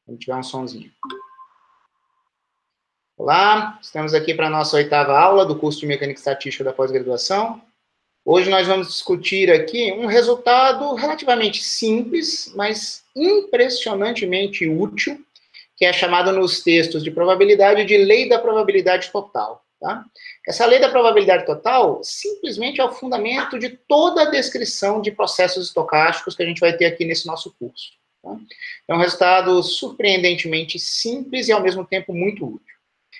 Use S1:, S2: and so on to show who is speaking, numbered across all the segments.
S1: Quando tiver um sonzinho. Olá, estamos aqui para a nossa 8ª aula do curso de Mecânica Estatística da pós-graduação. Hoje nós vamos discutir aqui um resultado relativamente simples, mas impressionantemente útil, que é chamado nos textos de probabilidade de lei da probabilidade total. Tá? Essa lei da probabilidade total simplesmente é o fundamento de toda a descrição de processos estocásticos que a gente vai ter aqui nesse nosso curso. Tá? É um resultado surpreendentemente simples e, ao mesmo tempo, muito útil.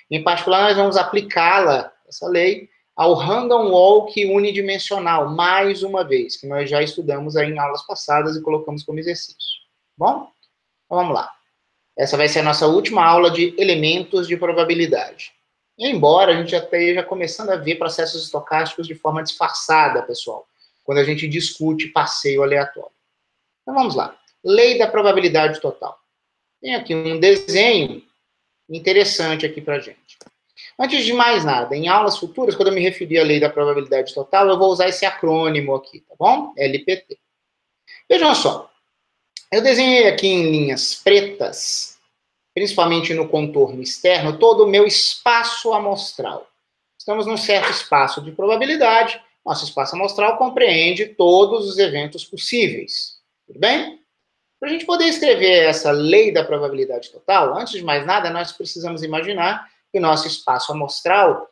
S1: Em particular, nós vamos aplicá-la, essa lei, ao random walk unidimensional, mais uma vez, que nós já estudamos aí em aulas passadas e colocamos como exercício. Bom? Então, vamos lá. Essa vai ser a nossa última aula de elementos de probabilidade. Embora a gente já esteja começando a ver processos estocásticos de forma disfarçada, pessoal, quando a gente discute passeio aleatório. Então, vamos lá. Lei da probabilidade total. Tem aqui um desenho interessante aqui para a gente. Antes de mais nada, em aulas futuras, quando eu me referir à lei da probabilidade total, eu vou usar esse acrônimo aqui, tá bom? LPT. Vejam só, eu desenhei aqui em linhas pretas, principalmente no contorno externo, todo o meu espaço amostral. Estamos num certo espaço de probabilidade, nosso espaço amostral compreende todos os eventos possíveis. Tudo bem? Para a gente poder escrever essa lei da probabilidade total, antes de mais nada, nós precisamos imaginar que o nosso espaço amostral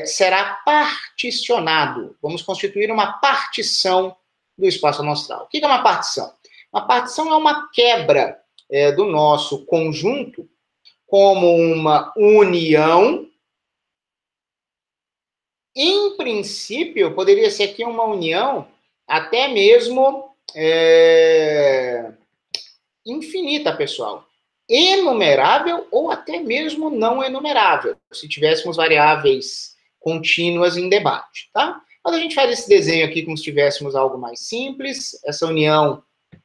S1: será particionado. Vamos constituir uma partição do espaço amostral. O que é uma partição? Uma partição é uma quebra do nosso conjunto como uma união. Em princípio, poderia ser aqui uma união até mesmo infinita, pessoal. Enumerável ou até mesmo não enumerável, se tivéssemos variáveis contínuas em debate, tá? Mas a gente faz esse desenho aqui como se tivéssemos algo mais simples. Essa união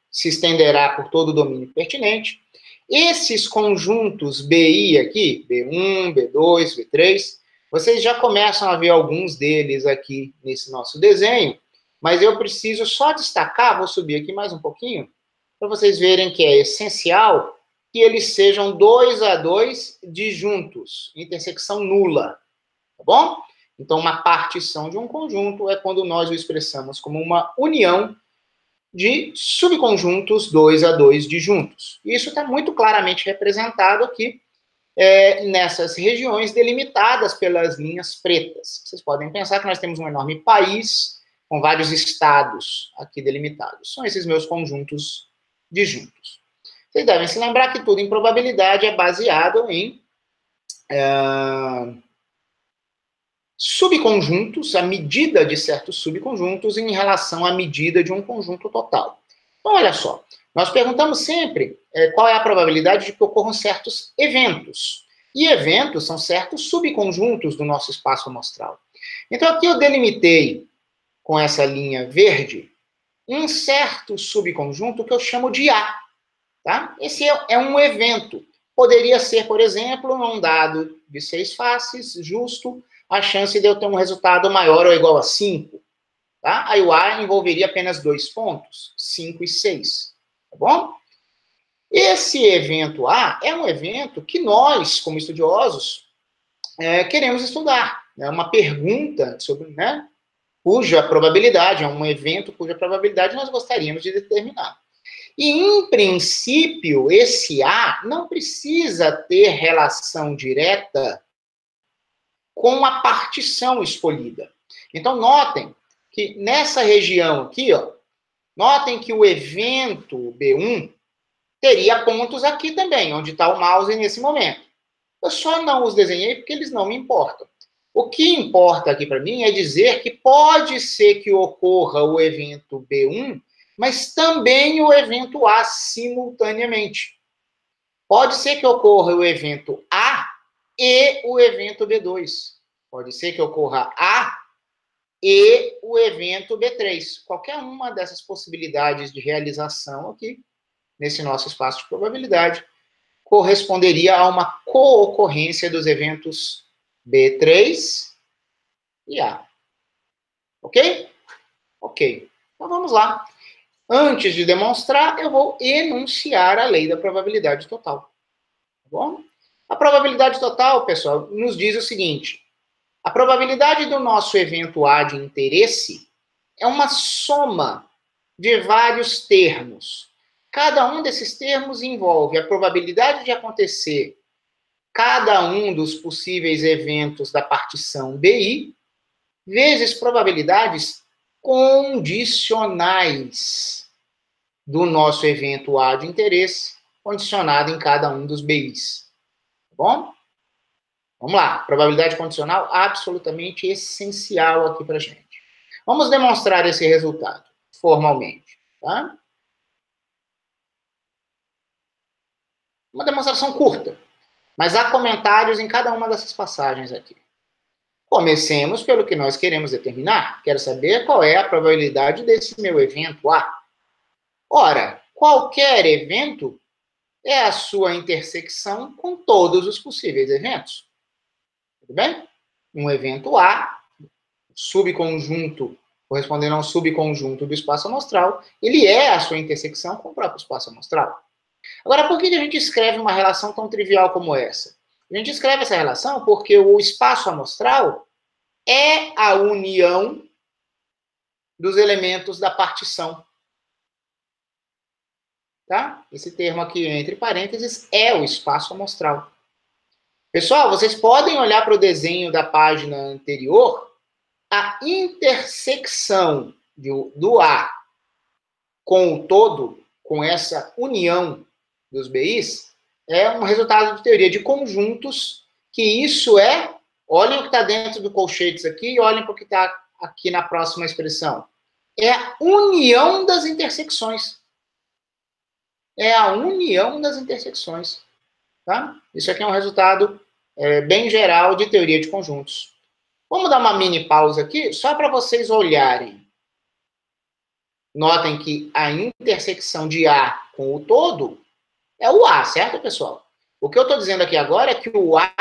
S1: se estenderá por todo o domínio pertinente. Esses conjuntos BI aqui, B1, B2, B3, vocês já começam a ver alguns deles aqui nesse nosso desenho, mas eu preciso só destacar, vou subir aqui mais um pouquinho, para vocês verem que é essencial que eles sejam 2 a 2 disjuntos, intersecção nula, tá bom? Então, uma partição de um conjunto é quando nós o expressamos como uma união de subconjuntos 2 a 2 disjuntos. Isso está muito claramente representado aqui nessas regiões delimitadas pelas linhas pretas. Vocês podem pensar que nós temos um enorme país com vários estados aqui delimitados. São esses meus conjuntos disjuntos. Vocês devem se lembrar que tudo em probabilidade é baseado em subconjuntos, a medida de certos subconjuntos em relação à medida de um conjunto total. Então, olha só, nós perguntamos sempre qual é a probabilidade de que ocorram certos eventos. E eventos são certos subconjuntos do nosso espaço amostral. Então, aqui eu delimitei com essa linha verde um certo subconjunto que eu chamo de A. Tá? Esse é um evento. Poderia ser, por exemplo, um dado de 6 faces, justo, a chance de eu ter um resultado maior ou igual a 5. Tá? Aí o A envolveria apenas 2 pontos, 5 e 6. Tá bom? Esse evento A é um evento que nós, como estudiosos, queremos estudar. É uma pergunta sobre, cuja probabilidade, é um evento cuja probabilidade nós gostaríamos de determinar. E, em princípio, esse A não precisa ter relação direta com a partição escolhida. Então, notem que nessa região aqui, notem que o evento B1 teria pontos aqui também, onde está o mouse nesse momento. Eu só não os desenhei porque eles não me importam. O que importa aqui para mim é dizer que pode ser que ocorra o evento B1, mas também o evento A simultaneamente. Pode ser que ocorra o evento A e o evento B2. Pode ser que ocorra A e o evento B3. Qualquer uma dessas possibilidades de realização aqui, nesse nosso espaço de probabilidade, corresponderia a uma coocorrência dos eventos B3 e A. Ok? Ok. Então vamos lá. Antes de demonstrar, eu vou enunciar a lei da probabilidade total. bom? A probabilidade total, pessoal, nos diz o seguinte: a probabilidade do nosso evento A de interesse é uma soma de vários termos. Cada um desses termos envolve a probabilidade de acontecer cada um dos possíveis eventos da partição BI, vezes probabilidades condicionais do nosso evento A de interesse, condicionado em cada um dos BIs. Tá bom? Vamos lá. Probabilidade condicional absolutamente essencial aqui para a gente. Vamos demonstrar esse resultado formalmente. Tá? Uma demonstração curta, mas há comentários em cada uma dessas passagens aqui. Comecemos pelo que nós queremos determinar. Quero saber qual é a probabilidade desse meu evento A. Ora, qualquer evento é a sua intersecção com todos os possíveis eventos. Tudo bem? Um evento A, subconjunto, correspondendo a um subconjunto do espaço amostral, ele é a sua intersecção com o próprio espaço amostral. Agora, por que a gente escreve uma relação tão trivial como essa? A gente escreve essa relação porque o espaço amostral é a união dos elementos da partição. Tá? Esse termo aqui, entre parênteses, é o espaço amostral. Pessoal, vocês podem olhar para o desenho da página anterior, a intersecção do A com o todo, com essa união dos BIs, é um resultado de teoria de conjuntos, que isso é, olhem o que está dentro do colchetes aqui e olhem para o que está aqui na próxima expressão. É a união das intersecções. É a união das intersecções. Tá? Isso aqui é um resultado bem geral de teoria de conjuntos. Vamos dar uma mini pausa aqui, só para vocês olharem. Notem que a intersecção de A com o todo é o A, certo, pessoal? O que eu estou dizendo aqui agora é que o A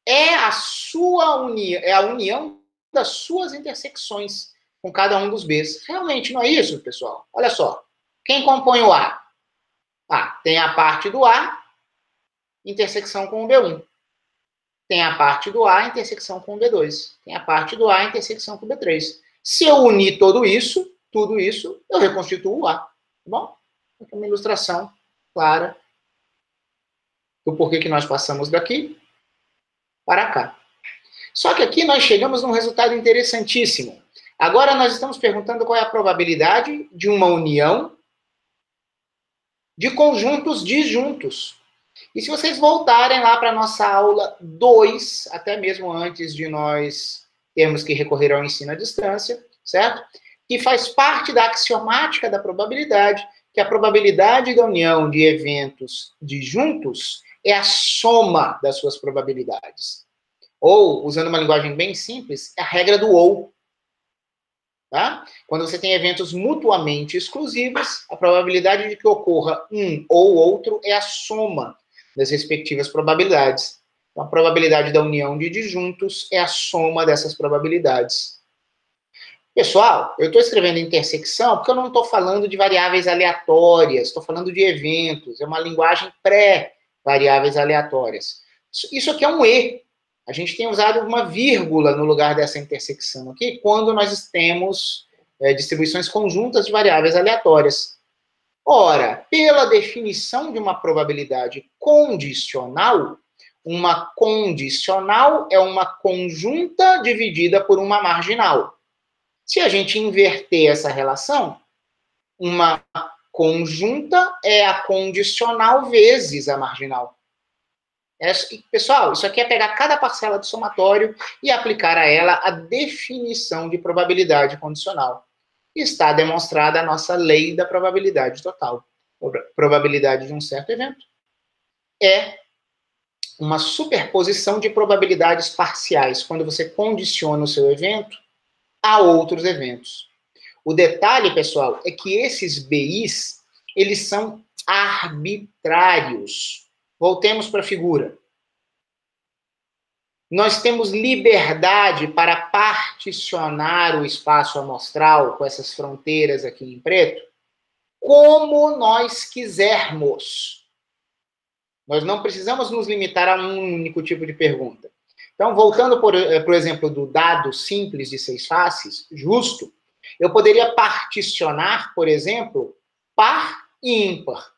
S1: é a sua união, é a união das suas intersecções com cada um dos Bs. Realmente não é isso, pessoal? Olha só. Quem compõe o A? Tem a parte do A, intersecção com o B1. Tem a parte do A, intersecção com o B2. Tem a parte do A, intersecção com o B3. Se eu unir tudo isso, eu reconstituo o A. Tá bom? Aqui é uma ilustração clara do porquê que nós passamos daqui para cá. Só que aqui nós chegamos num resultado interessantíssimo. Agora nós estamos perguntando qual é a probabilidade de uma união de conjuntos disjuntos. E se vocês voltarem lá para a nossa aula 2, até mesmo antes de nós termos que recorrer ao ensino à distância, certo? Que faz parte da axiomática da probabilidade, que a probabilidade da união de eventos disjuntos é a soma das suas probabilidades. Ou, usando uma linguagem bem simples, é a regra do ou. Tá? Quando você tem eventos mutuamente exclusivos, a probabilidade de que ocorra um ou outro é a soma das respectivas probabilidades. Então, a probabilidade da união de disjuntos é a soma dessas probabilidades. Pessoal, eu estou escrevendo intersecção porque eu não estou falando de variáveis aleatórias, estou falando de eventos, é uma linguagem pré-variáveis aleatórias. Isso aqui é um E. A gente tem usado uma vírgula no lugar dessa intersecção aqui, quando nós temos distribuições conjuntas de variáveis aleatórias. Ora, pela definição de uma probabilidade condicional, uma condicional é uma conjunta dividida por uma marginal. Se a gente inverter essa relação, uma conjunta é a condicional vezes a marginal. Pessoal, isso aqui é pegar cada parcela do somatório e aplicar a ela a definição de probabilidade condicional. Está demonstrada a nossa lei da probabilidade total. A probabilidade de um certo evento é uma superposição de probabilidades parciais, quando você condiciona o seu evento a outros eventos. O detalhe, pessoal, é que esses BIs, eles são arbitrários. Voltemos para a figura. Nós temos liberdade para particionar o espaço amostral com essas fronteiras aqui em preto, como nós quisermos. Nós não precisamos nos limitar a um único tipo de pergunta. Então, voltando por exemplo do dado simples de 6 faces, justo, eu poderia particionar, por exemplo, par e ímpar,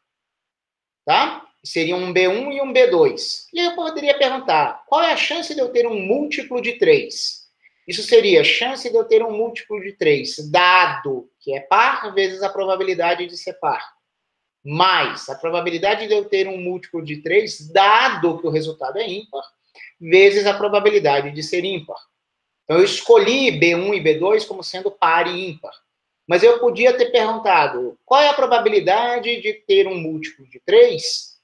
S1: tá? Seria um B1 e um B2. E aí eu poderia perguntar, qual é a chance de eu ter um múltiplo de 3? Isso seria a chance de eu ter um múltiplo de 3, dado que é par, vezes a probabilidade de ser par, mais a probabilidade de eu ter um múltiplo de 3, dado que o resultado é ímpar, vezes a probabilidade de ser ímpar. Então, eu escolhi B1 e B2 como sendo par e ímpar. Mas eu podia ter perguntado qual é a probabilidade de ter um múltiplo de 3,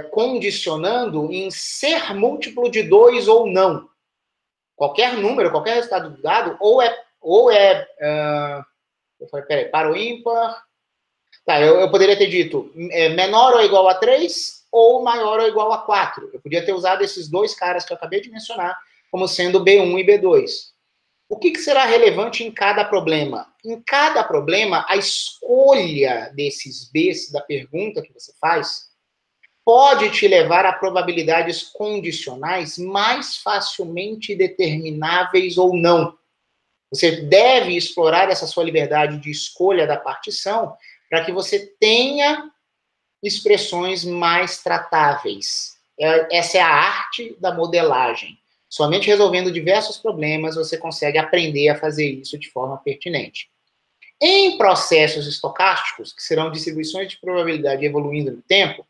S1: condicionando em ser múltiplo de 2 ou não. Qualquer número, qualquer resultado do dado, eu falei, peraí, par ou ímpar. Tá, eu poderia ter dito menor ou igual a 3 ou maior ou igual a 4. Eu podia ter usado esses dois caras que eu acabei de mencionar como sendo B1 e B2. O que será relevante em cada problema? Em cada problema, a escolha desses Bs da pergunta que você faz pode te levar a probabilidades condicionais mais facilmente determináveis ou não. Você deve explorar essa sua liberdade de escolha da partição para que você tenha expressões mais tratáveis. Essa é a arte da modelagem. Somente resolvendo diversos problemas você consegue aprender a fazer isso de forma pertinente. Em processos estocásticos, que serão distribuições de probabilidade evoluindo no tempo,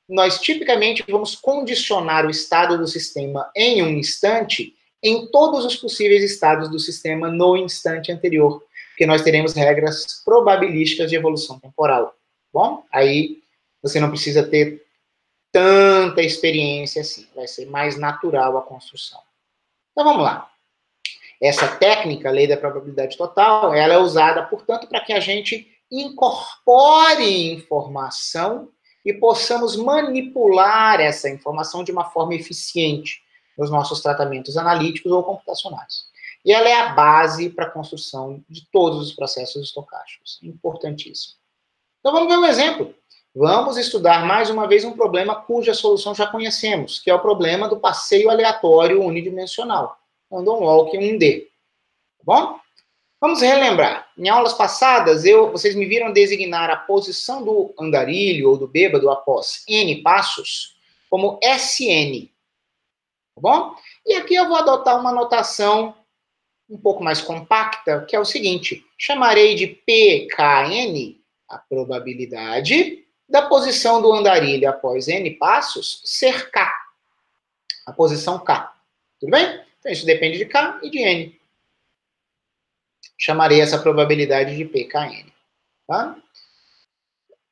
S1: nós tipicamente vamos condicionar o estado do sistema em um instante em todos os possíveis estados do sistema no instante anterior, porque nós teremos regras probabilísticas de evolução temporal. Bom, aí você não precisa ter tanta experiência assim, vai ser mais natural a construção. Então vamos lá. Essa técnica, a lei da probabilidade total, ela é usada, portanto, para que a gente incorpore informação e possamos manipular essa informação de uma forma eficiente nos nossos tratamentos analíticos ou computacionais. E ela é a base para a construção de todos os processos estocásticos. Importantíssimo. Então vamos ver um exemplo. Vamos estudar mais uma vez um problema cuja solução já conhecemos, que é o problema do passeio aleatório unidimensional, random walk 1D. Tá bom? Vamos relembrar. Em aulas passadas, vocês me viram designar a posição do andarilho ou do bêbado após N passos como SN. Tá bom? E aqui eu vou adotar uma notação um pouco mais compacta, que é o seguinte: chamarei de PKN a probabilidade da posição do andarilho após N passos ser K, a posição K. Tudo bem? Então, isso depende de K e de N. Chamarei essa probabilidade de PKN. Tá?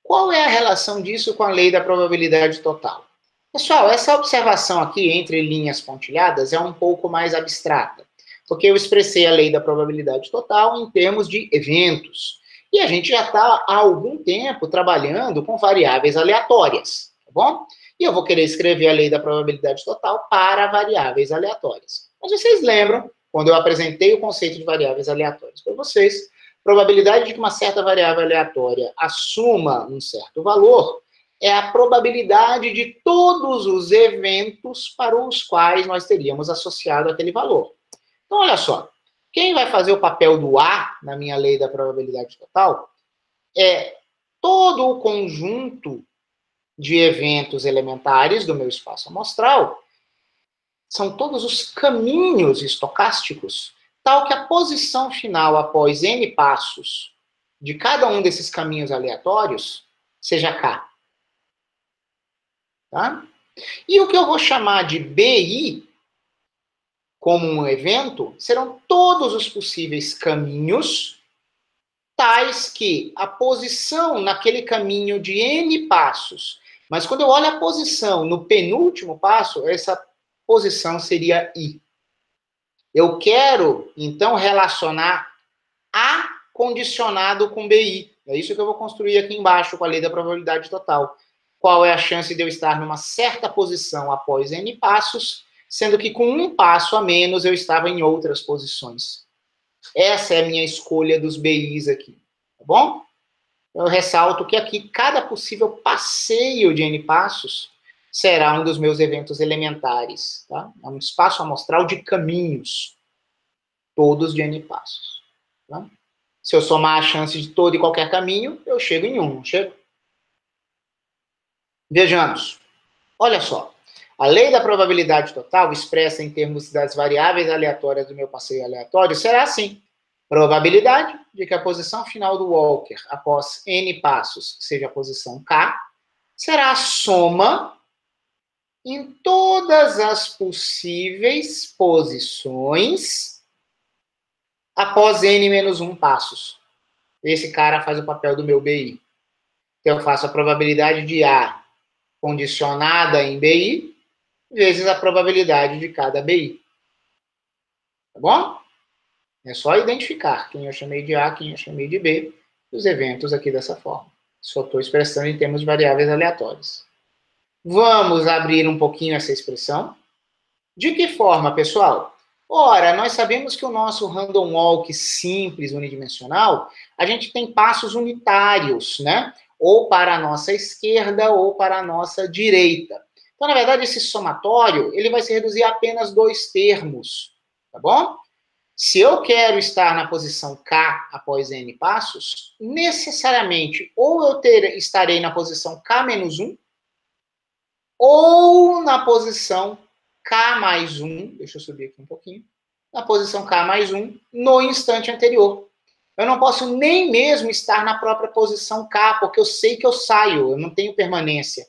S1: Qual é a relação disso com a lei da probabilidade total? Pessoal, essa observação aqui, entre linhas pontilhadas, é um pouco mais abstrata, porque eu expressei a lei da probabilidade total em termos de eventos. E a gente já está há algum tempo trabalhando com variáveis aleatórias, tá bom? E eu vou querer escrever a lei da probabilidade total para variáveis aleatórias. Mas vocês lembram, quando eu apresentei o conceito de variáveis aleatórias para vocês, probabilidade de que uma certa variável aleatória assuma um certo valor é a probabilidade de todos os eventos para os quais nós teríamos associado aquele valor. Então, olha só. Quem vai fazer o papel do A na minha lei da probabilidade total é todo o conjunto de eventos elementares do meu espaço amostral, são todos os caminhos estocásticos, tal que a posição final após N passos de cada um desses caminhos aleatórios seja K. Tá? E o que eu vou chamar de BI, como um evento, serão todos os possíveis caminhos, tais que a posição naquele caminho de N passos, mas quando eu olho a posição no penúltimo passo, essa posição seria I. Eu quero, então, relacionar A condicionado com BI. É isso que eu vou construir aqui embaixo com a lei da probabilidade total. Qual é a chance de eu estar numa certa posição após N passos, sendo que com um passo a menos eu estava em outras posições. Essa é a minha escolha dos BIs aqui, tá bom? Eu ressalto que aqui cada possível passeio de N passos será um dos meus eventos elementares. Tá? É um espaço amostral de caminhos, todos de N passos. Tá? Se eu somar a chance de todo e qualquer caminho, eu chego em 1, não chego? Vejamos. Olha só. A lei da probabilidade total, expressa em termos das variáveis aleatórias do meu passeio aleatório, será assim. Probabilidade de que a posição final do walker, após N passos, seja a posição K, será a soma em todas as possíveis posições após N menos 1 passos. Esse cara faz o papel do meu BI. Então, eu faço a probabilidade de A condicionada em BI, vezes a probabilidade de cada BI. Tá bom? É só identificar quem eu chamei de A, quem eu chamei de B, os eventos aqui dessa forma. Só estou expressando em termos de variáveis aleatórias. Vamos abrir um pouquinho essa expressão. De que forma, pessoal? Ora, nós sabemos que o nosso random walk simples unidimensional, a gente tem passos unitários, né? Ou para a nossa esquerda ou para a nossa direita. Então, na verdade, esse somatório, ele vai se reduzir a apenas 2 termos, tá bom? Se eu quero estar na posição K após N passos, necessariamente, ou eu estarei na posição K menos 1, ou na posição K mais 1, deixa eu subir aqui um pouquinho, na posição K mais 1, no instante anterior. Eu não posso nem mesmo estar na própria posição K, porque eu sei que eu saio, eu não tenho permanência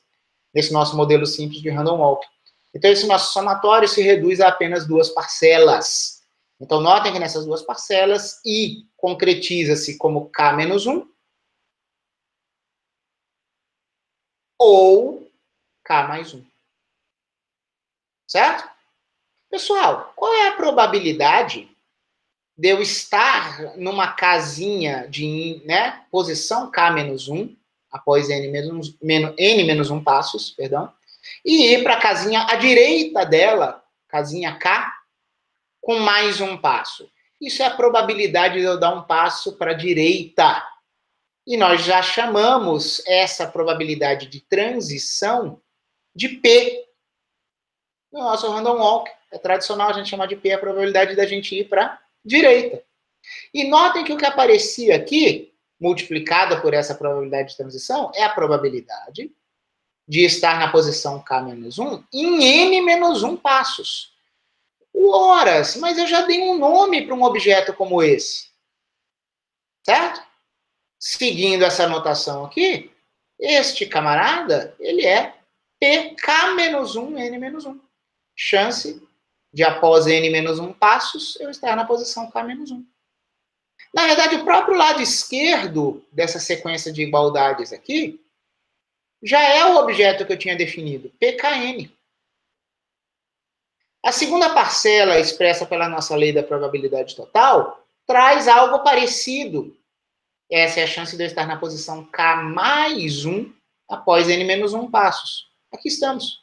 S1: nesse nosso modelo simples de random walk. Então, esse nosso somatório se reduz a apenas 2 parcelas. Então, notem que nessas 2 parcelas, I concretiza-se como K menos 1, ou K mais 1. Certo? Pessoal, qual é a probabilidade de eu estar numa casinha de, né, posição K menos 1, após N menos 1 passos, perdão, e ir para a casinha à direita dela, casinha K, com mais 1 passo? Isso é a probabilidade de eu dar um passo para a direita. E nós já chamamos essa probabilidade de transição de P. No nosso random walk, é tradicional a gente chamar de P a probabilidade da gente ir para a direita. E notem que o que aparecia aqui, multiplicada por essa probabilidade de transição, é a probabilidade de estar na posição K menos 1 em N menos 1 passos. Horas, mas eu já dei um nome para um objeto como esse. Certo? Seguindo essa notação aqui, este camarada, ele é PK menos 1, N menos 1. Chance de, após N menos 1 passos, eu estar na posição K menos 1. Na verdade, o próprio lado esquerdo dessa sequência de igualdades aqui já é o objeto que eu tinha definido, PKN. A segunda parcela, expressa pela nossa lei da probabilidade total, traz algo parecido. Essa é a chance de eu estar na posição K mais 1 após N menos 1 passos. Aqui estamos.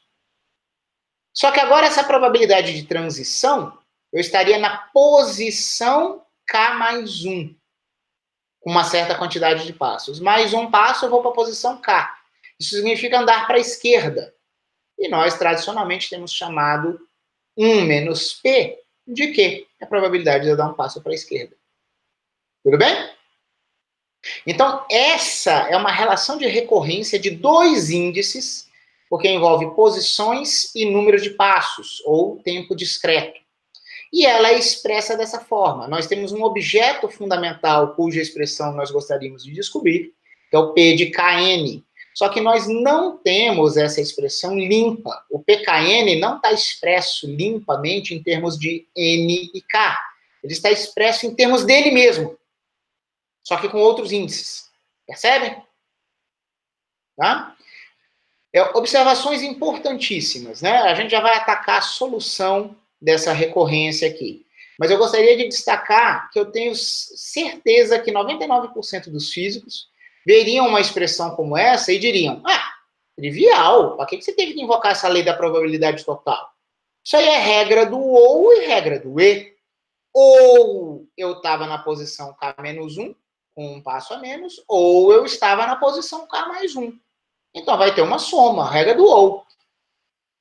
S1: Só que agora essa probabilidade de transição, eu estaria na posição K mais 1, com uma certa quantidade de passos. Mais 1 passo, eu vou para a posição K. Isso significa andar para a esquerda. E nós, tradicionalmente, temos chamado 1 menos P de quê? A probabilidade de eu dar um passo para a esquerda. Tudo bem? Então, essa é uma relação de recorrência de 2 índices, porque envolve posições e número de passos, ou tempo discreto. E ela é expressa dessa forma. Nós temos um objeto fundamental cuja expressão nós gostaríamos de descobrir, que é o P de Kn. Só que nós não temos essa expressão limpa. O PKN não está expresso limpamente em termos de N e K. Ele está expresso em termos dele mesmo, só que com outros índices. Percebem? Tá? Observações importantíssimas, né? A gente já vai atacar a solução dessa recorrência aqui. Mas eu gostaria de destacar que eu tenho certeza que 99% dos físicos veriam uma expressão como essa e diriam: ah, trivial, para que você teve que invocar essa lei da probabilidade total? Isso aí é regra do ou e regra do e. Ou eu estava na posição K-1, com um passo a menos, ou eu estava na posição K mais 1. Então, vai ter uma soma, a regra do ou.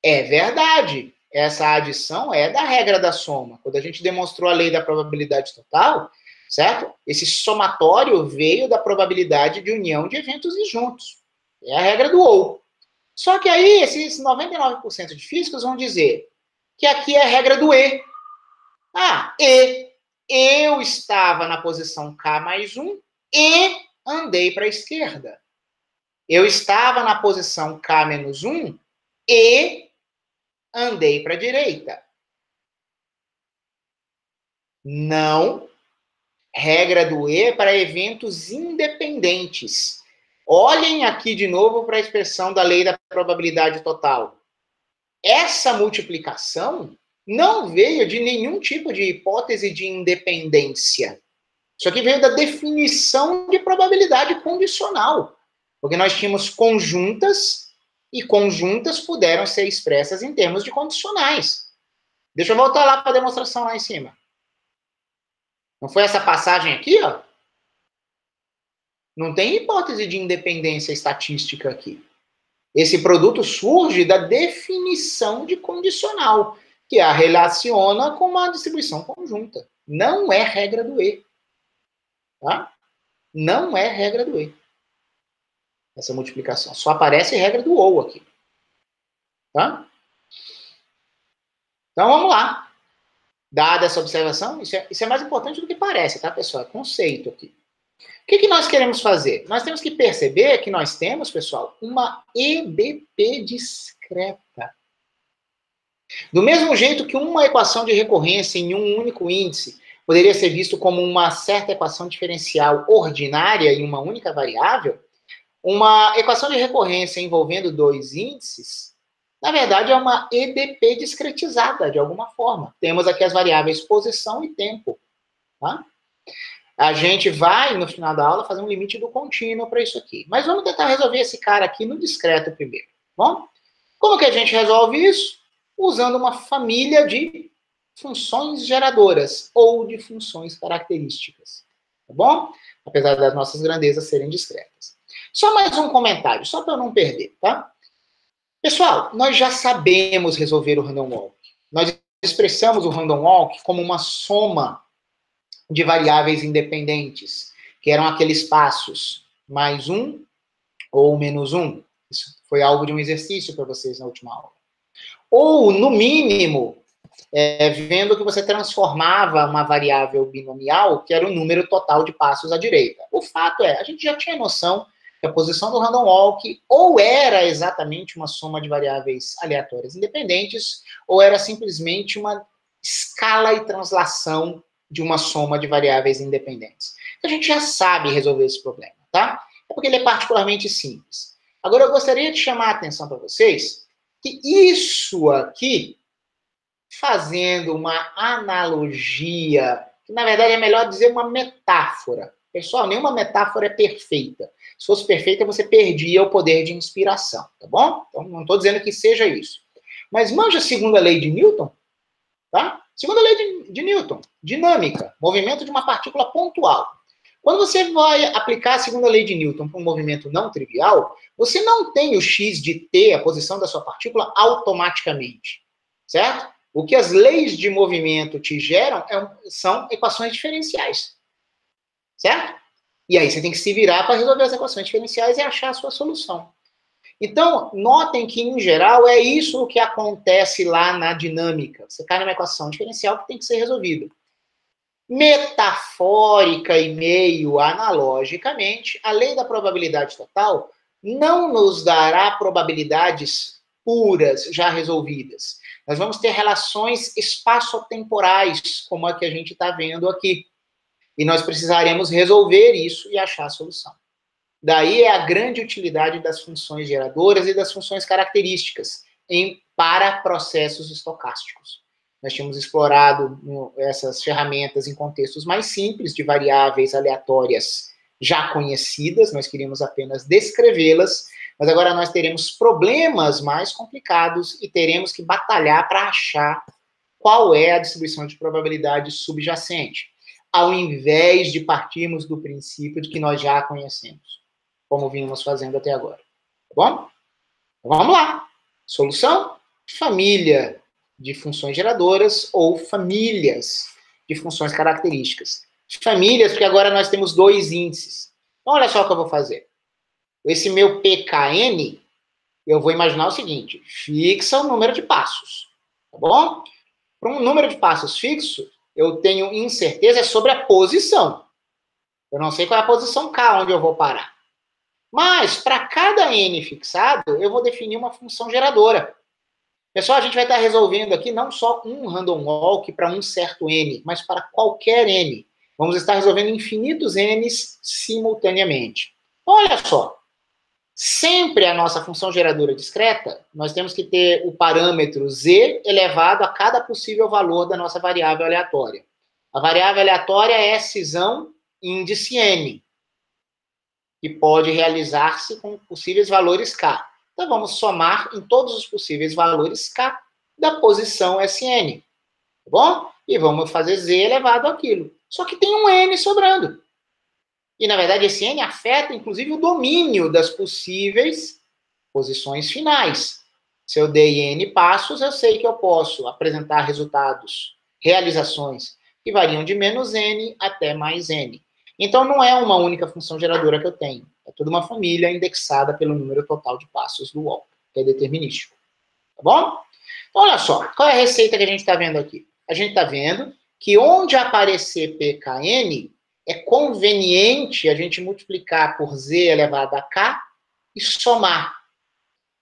S1: É verdade, essa adição é da regra da soma. Quando a gente demonstrou a lei da probabilidade total, certo? Esse somatório veio da probabilidade de união de eventos disjuntos. É a regra do ou. Só que aí, esses 99% de físicos vão dizer que aqui é a regra do e. Eu estava na posição K mais 1 e andei para a esquerda. Eu estava na posição K menos 1 e andei para a direita. Não. Regra do E para eventos independentes. Olhem aqui de novo para a expressão da lei da probabilidade total. Essa multiplicação não veio de nenhum tipo de hipótese de independência. Isso aqui veio da definição de probabilidade condicional. Porque nós tínhamos conjuntas, e conjuntas puderam ser expressas em termos de condicionais. Deixa eu voltar lá para a demonstração lá em cima. Não foi essa passagem aqui, ó? Não tem hipótese de independência estatística aqui. Esse produto surge da definição de condicional, que a relaciona com uma distribuição conjunta. Não é regra do E. Tá? Não é regra do E. Essa multiplicação. Só aparece regra do OU aqui. Tá? Então, vamos lá. Dada essa observação, isso é mais importante do que parece, tá, pessoal? É conceito aqui. O que nós queremos fazer? Nós temos que perceber que nós temos, pessoal, uma EBP discreta. Do mesmo jeito que uma equação de recorrência em um único índice poderia ser visto como uma certa equação diferencial ordinária em uma única variável, uma equação de recorrência envolvendo dois índices, na verdade, é uma EDP discretizada, de alguma forma. Temos aqui as variáveis posição e tempo. Tá? A gente vai, no final da aula, fazer um limite do contínuo para isso aqui. Mas vamos tentar resolver esse cara aqui no discreto primeiro. Bom? Como que a gente resolve isso? Usando uma família de funções geradoras ou de funções características. Tá bom? Apesar das nossas grandezas serem discretas. Só mais um comentário, só para eu não perder, tá? Pessoal, nós já sabemos resolver o random walk. Nós expressamos o random walk como uma soma de variáveis independentes, que eram aqueles passos mais 1 ou menos 1. Isso foi algo de um exercício para vocês na última aula. Ou, no mínimo, vendo que você transformava uma variável binomial, que era o número total de passos à direita. O fato é, a gente já tinha noção que a posição do random walk ou era exatamente uma soma de variáveis aleatórias independentes, ou era simplesmente uma escala e translação de uma soma de variáveis independentes. A gente já sabe resolver esse problema, tá? É porque ele é particularmente simples. Agora, eu gostaria de chamar a atenção para vocês que isso aqui, fazendo uma analogia, que na verdade é melhor dizer uma metáfora. Pessoal, nenhuma metáfora é perfeita. Se fosse perfeita, você perdia o poder de inspiração, tá bom? Então, não estou dizendo que seja isso. Mas manja a segunda lei de Newton, tá? Segunda lei de Newton, dinâmica, movimento de uma partícula pontual. Quando você vai aplicar a segunda lei de Newton para um movimento não trivial, você não tem o x de t, a posição da sua partícula, automaticamente, certo? O que as leis de movimento te geram são equações diferenciais, certo? E aí você tem que se virar para resolver as equações diferenciais e achar a sua solução. Então, notem que, em geral, é isso que acontece lá na dinâmica. Você cai numa equação diferencial que tem que ser resolvida. Metafórica e meio analogicamente, a lei da probabilidade total não nos dará probabilidades puras, já resolvidas. Nós vamos ter relações espaço-temporais, como a que a gente está vendo aqui. E nós precisaremos resolver isso e achar a solução. Daí é a grande utilidade das funções geradoras e das funções características para processos estocásticos. Nós tínhamos explorado essas ferramentas em contextos mais simples, de variáveis aleatórias já conhecidas, nós queríamos apenas descrevê-las, mas agora nós teremos problemas mais complicados e teremos que batalhar para achar qual é a distribuição de probabilidade subjacente. ao invés de partirmos do princípio de que nós já a conhecemos, como vínhamos fazendo até agora. Tá bom? Vamos lá. Solução? Família de funções geradoras ou famílias de funções características. Famílias, porque agora nós temos dois índices. Então, olha só o que eu vou fazer. Esse meu PKN, eu vou imaginar o seguinte, fixa o número de passos, tá bom? Para um número de passos fixo, eu tenho incerteza sobre a posição. Eu não sei qual é a posição K, onde eu vou parar. Mas, para cada N fixado, eu vou definir uma função geradora. Pessoal, a gente vai estar resolvendo aqui não só um random walk para um certo N, mas para qualquer N. Vamos estar resolvendo infinitos Ns simultaneamente. Olha só, sempre a nossa função geradora discreta, nós temos que ter o parâmetro z elevado a cada possível valor da nossa variável aleatória. A variável aleatória é cisão índice n, que pode realizar-se com possíveis valores k. Então, vamos somar em todos os possíveis valores k da posição Sn, tá bom? E vamos fazer z elevado àquilo. Só que tem um n sobrando. E, na verdade, esse n afeta, inclusive, o domínio das possíveis posições finais. Se eu dei n passos, eu sei que eu posso apresentar resultados, realizações, que variam de menos n até mais n. Então, não é uma única função geradora que eu tenho. É toda uma família indexada pelo número total de passos do walk, que é determinístico. Tá bom? Então, olha só, qual é a receita que a gente está vendo aqui? A gente está vendo que onde aparecer PKN, é conveniente a gente multiplicar por z elevado a k e somar.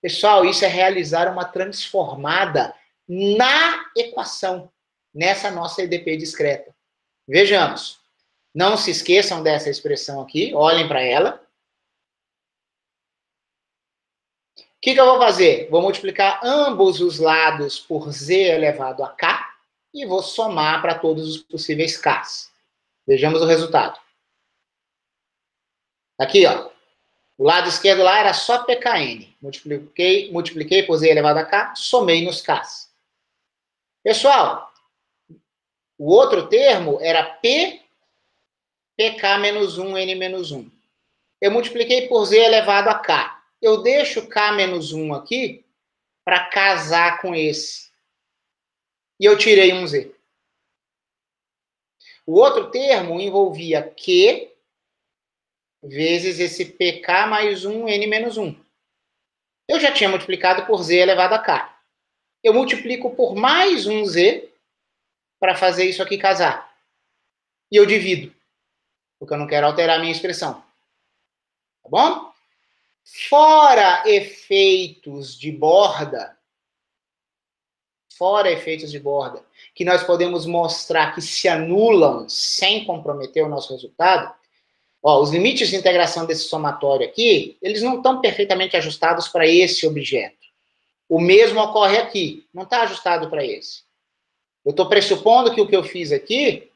S1: Pessoal, isso é realizar uma transformada na equação, nessa nossa EDP discreta. Vejamos. Não se esqueçam dessa expressão aqui, olhem para ela. O que eu vou fazer? Vou multiplicar ambos os lados por z elevado a k e vou somar para todos os possíveis k's. Vejamos o resultado. Aqui, ó. O lado esquerdo lá era só PKN. Multipliquei por z elevado a k, somei nos k's. Pessoal, o outro termo era P, PK menos 1, N menos 1. Eu multipliquei por z elevado a k. Eu deixo k menos 1 aqui para casar com esse. E eu tirei um z. O outro termo envolvia Q vezes esse PK mais 1, N menos 1. Eu já tinha multiplicado por z elevado a k. Eu multiplico por mais um z para fazer isso aqui casar. E eu divido, porque eu não quero alterar a minha expressão. Tá bom? Fora efeitos de borda, que nós podemos mostrar que se anulam sem comprometer o nosso resultado, ó, os limites de integração desse somatório aqui, eles não estão perfeitamente ajustados para esse objeto. O mesmo ocorre aqui, não está ajustado para esse. Eu estou pressupondo que o que eu fiz aqui,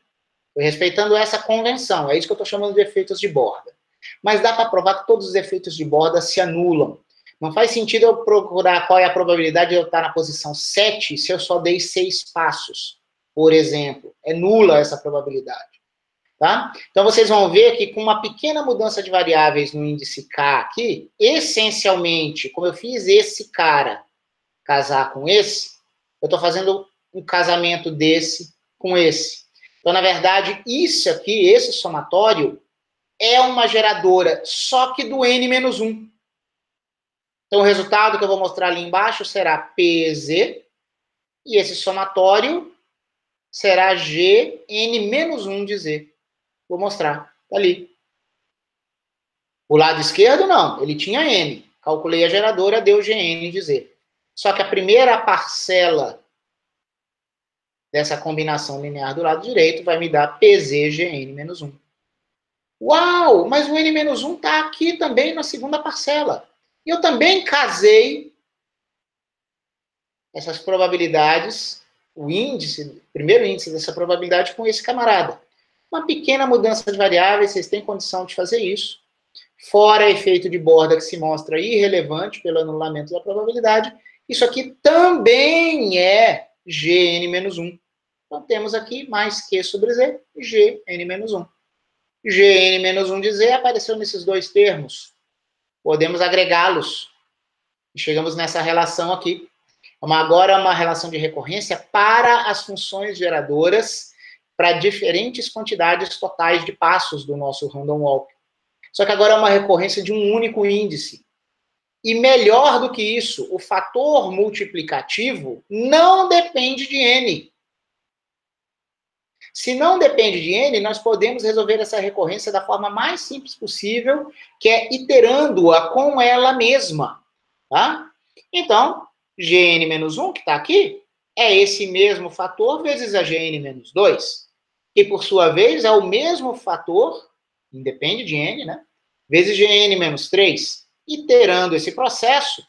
S1: foi respeitando essa convenção, é isso que eu estou chamando de efeitos de borda. Mas dá para provar que todos os efeitos de borda se anulam. Não faz sentido eu procurar qual é a probabilidade de eu estar na posição 7 se eu só dei 6 passos, por exemplo. É nula essa probabilidade. Tá? Então, vocês vão ver que com uma pequena mudança de variáveis no índice K aqui, essencialmente, como eu fiz esse cara casar com esse, eu estou fazendo um casamento desse com esse. Então, na verdade, isso aqui, esse somatório, é uma geradora, só que do n menos 1. Então, o resultado que eu vou mostrar ali embaixo será PZ, e esse somatório será GN menos 1 de Z. Vou mostrar, tá ali. O lado esquerdo, não, ele tinha N. Calculei a geradora, deu GN de Z. Só que a primeira parcela dessa combinação linear do lado direito vai me dar PZGN menos 1. Uau, mas o N menos 1 está aqui também na segunda parcela. E eu também casei essas probabilidades, o primeiro índice dessa probabilidade com esse camarada. Uma pequena mudança de variáveis, vocês têm condição de fazer isso. Fora efeito de borda que se mostra irrelevante pelo anulamento da probabilidade, isso aqui também é Gn menos 1. Então, temos aqui mais Q sobre Z, Gn menos 1. Gn menos 1 de Z apareceu nesses dois termos. Podemos agregá-los. E chegamos nessa relação aqui. Agora é uma relação de recorrência para as funções geradoras para diferentes quantidades totais de passos do nosso random walk. Só que agora é uma recorrência de um único índice. E melhor do que isso, o fator multiplicativo não depende de n. Se não depende de n, nós podemos resolver essa recorrência da forma mais simples possível, que é iterando-a com ela mesma. Tá? Então, Gn menos 1, que está aqui, é esse mesmo fator vezes a Gn menos 2, que por sua vez é o mesmo fator, independe de n, né? Vezes Gn menos 3. Iterando esse processo,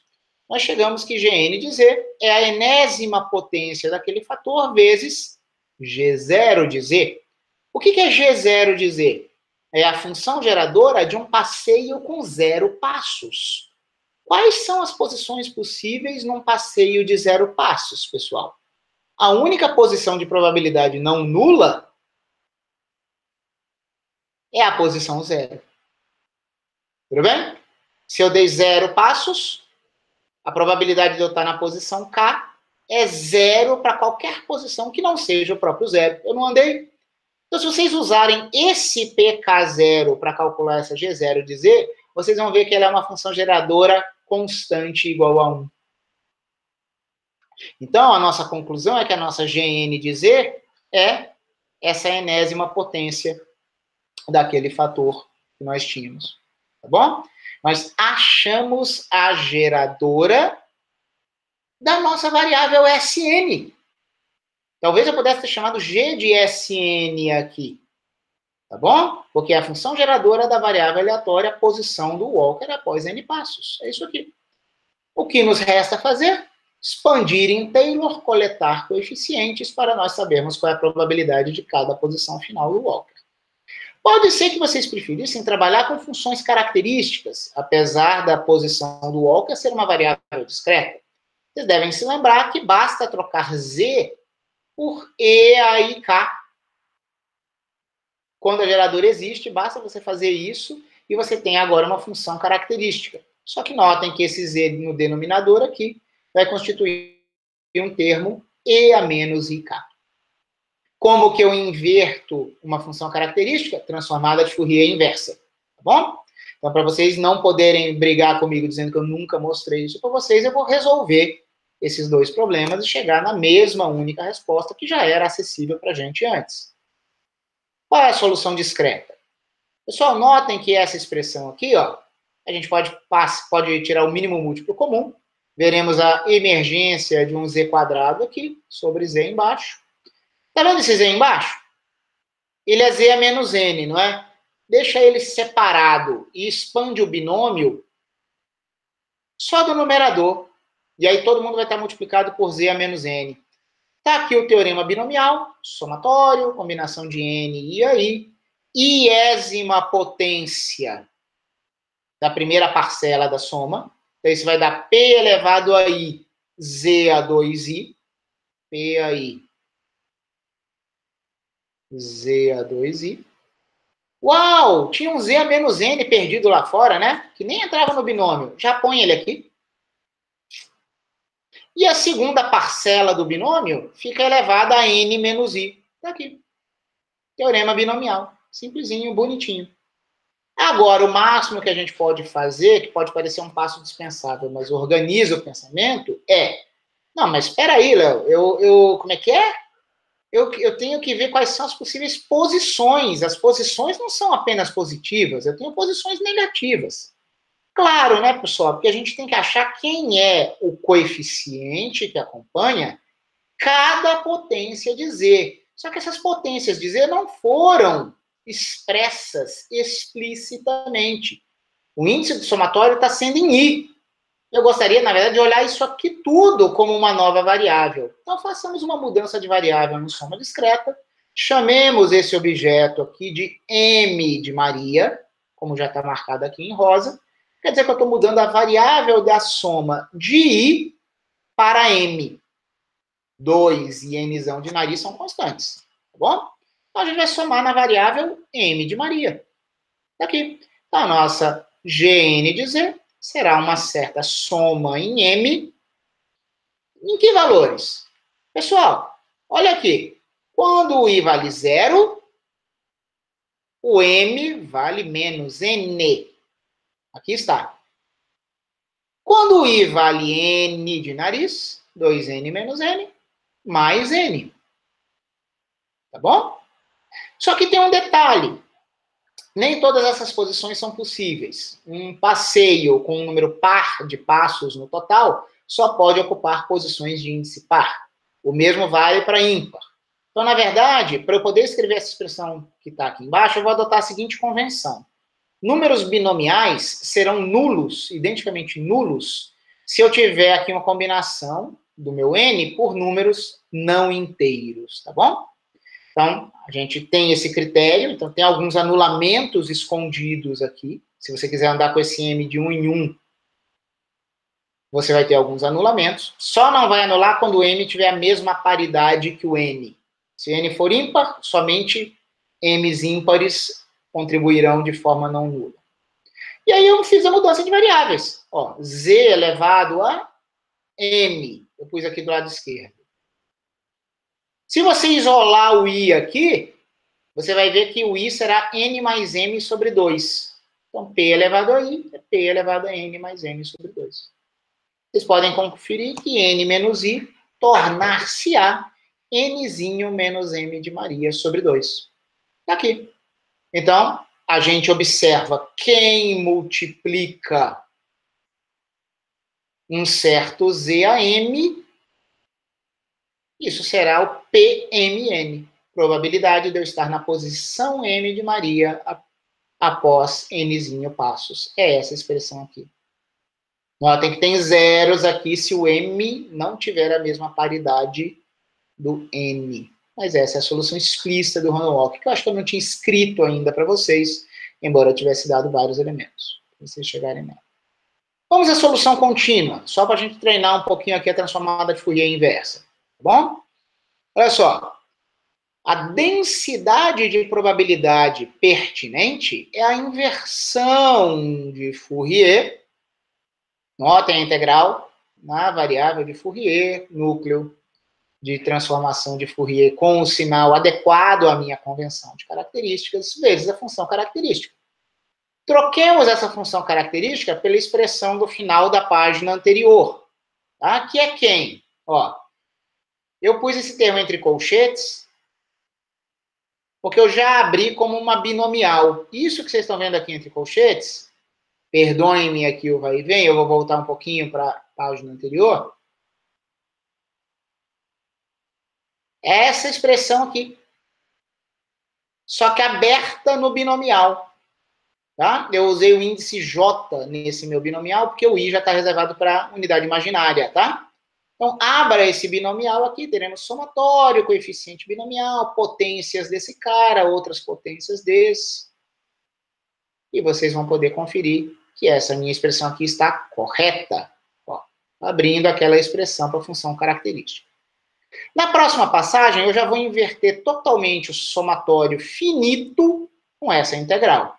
S1: nós chegamos que Gn de Z é a enésima potência daquele fator vezes G0 de Z. O que é G0 de Z? É a função geradora de um passeio com 0 passos. Quais são as posições possíveis num passeio de 0 passos, pessoal? A única posição de probabilidade não nula é a posição 0. Tudo bem? Se eu dei 0 passos, a probabilidade de eu estar na posição K é 0 para qualquer posição que não seja o próprio 0. Eu não andei. Então, se vocês usarem esse PK0 para calcular essa G0 de Z, vocês vão ver que ela é uma função geradora constante igual a 1. Então, a nossa conclusão é que a nossa Gn de Z é essa enésima potência daquele fator que nós tínhamos. Tá bom? Nós achamos a geradora da nossa variável Sn. Talvez eu pudesse ter chamado G de Sn aqui. Tá bom? Porque é a função geradora da variável aleatória, a posição do walker após n passos. É isso aqui. O que nos resta fazer? Expandir em Taylor, coletar coeficientes para nós sabermos qual é a probabilidade de cada posição final do walker. Pode ser que vocês preferissem trabalhar com funções características, apesar da posição do walker ser uma variável discreta. Vocês devem se lembrar que basta trocar Z por E, A e K. Quando a geradora existe, basta você fazer isso e você tem agora uma função característica. Só que notem que esse Z no denominador aqui vai constituir um termo E a menos IK. Como que eu inverto uma função característica? Transformada de Fourier inversa. Tá bom? Então, para vocês não poderem brigar comigo dizendo que eu nunca mostrei isso para vocês, eu vou resolver esses dois problemas e chegar na mesma única resposta que já era acessível para a gente antes. Qual é a solução discreta? Pessoal, notem que essa expressão aqui, ó, a gente pode tirar o mínimo múltiplo comum. Veremos a emergência de um z quadrado aqui, sobre z embaixo. Tá vendo esse z embaixo? Ele é z a menos n, não é? Deixa ele separado e expande o binômio só do numerador. E aí todo mundo vai estar multiplicado por z a menos n. Tá aqui o teorema binomial, somatório, combinação de n e aí, iésima potência da primeira parcela da soma. Então, isso vai dar p elevado a i, z a 2i, p a i, z a 2i. Uau! Tinha um z a menos n perdido lá fora, né? Que nem entrava no binômio. Já põe ele aqui. E a segunda parcela do binômio fica elevada a n menos i. Tá aqui. Teorema binomial. Simplesinho, bonitinho. Agora, o máximo que a gente pode fazer, que pode parecer um passo dispensável, mas organiza o pensamento, é... Não, mas espera aí, Léo. Como é que é? Eu tenho que ver quais são as possíveis posições. As posições não são apenas positivas, eu tenho posições negativas. Claro, né, pessoal? Porque a gente tem que achar quem é o coeficiente que acompanha cada potência de Z. Só que essas potências de Z não foram expressas explicitamente. O índice do somatório está sendo em I. Eu gostaria, na verdade, de olhar isso aqui tudo como uma nova variável. Então, façamos uma mudança de variável no soma discreta. Chamemos esse objeto aqui de M de Maria, como já está marcado aqui em rosa. Quer dizer que eu estou mudando a variável da soma de I para M. 2 e nzão de nariz são constantes, tá bom? Então, a gente vai somar na variável m de Maria. Tá aqui. Então, a nossa Gn de Z será uma certa soma em m. Em que valores? Pessoal, olha aqui. Quando o i vale 0, o m vale menos n. Aqui está. Quando o i vale n de nariz, 2n menos n, mais n. Tá bom? Só que tem um detalhe. Nem todas essas posições são possíveis. Um passeio com um número par de passos no total só pode ocupar posições de índice par. O mesmo vale para ímpar. Então, na verdade, para eu poder escrever essa expressão que está aqui embaixo, eu vou adotar a seguinte convenção. Números binomiais serão nulos, identicamente nulos, se eu tiver aqui uma combinação do meu n por números não inteiros, tá bom? Então, a gente tem esse critério, então tem alguns anulamentos escondidos aqui. Se você quiser andar com esse m de 1 em 1, você vai ter alguns anulamentos. Só não vai anular quando o m tiver a mesma paridade que o n. Se n for ímpar, somente m's ímpares contribuirão de forma não nula. E aí eu fiz a mudança de variáveis. Ó, z elevado a m. Eu pus aqui do lado esquerdo. Se você isolar o i aqui, você vai ver que o i será n mais m sobre 2. Então, p elevado a i é p elevado a n mais m sobre 2. Vocês podem conferir que n menos i tornar-se-á nzinho menos m de Maria sobre 2. Tá aqui. Então, a gente observa quem multiplica um certo z a m, isso será o PMN. Probabilidade de eu estar na posição m de Maria após nzinho passos. É essa expressão aqui. Notem que tem zeros aqui se o m não tiver a mesma paridade do n. Mas essa é a solução explícita do Random Walk, que eu acho que eu não tinha escrito ainda para vocês, embora eu tivesse dado vários elementos, para vocês chegarem nela. Vamos à solução contínua, só para a gente treinar um pouquinho aqui a transformada de Fourier inversa. Tá bom? Olha só. A densidade de probabilidade pertinente é a inversão de Fourier. Notem a integral na variável de Fourier, núcleo de transformação de Fourier com o sinal adequado à minha convenção de características, vezes a função característica. Troquemos essa função característica pela expressão do final da página anterior, tá? Que é quem? Ó, eu pus esse termo entre colchetes, porque eu já abri como uma binomial. Isso que vocês estão vendo aqui entre colchetes, perdoem-me aqui o vai e vem, eu vou voltar um pouquinho para a página anterior. É essa expressão aqui. Só que aberta no binomial. Tá? Eu usei o índice J nesse meu binomial, porque o I já está reservado para unidade imaginária, tá? Então, abra esse binomial aqui, teremos somatório, coeficiente binomial, potências desse cara, outras potências desse. E vocês vão poder conferir que essa minha expressão aqui está correta. Ó, abrindo aquela expressão para a função característica. Na próxima passagem, eu já vou inverter totalmente o somatório finito com essa integral.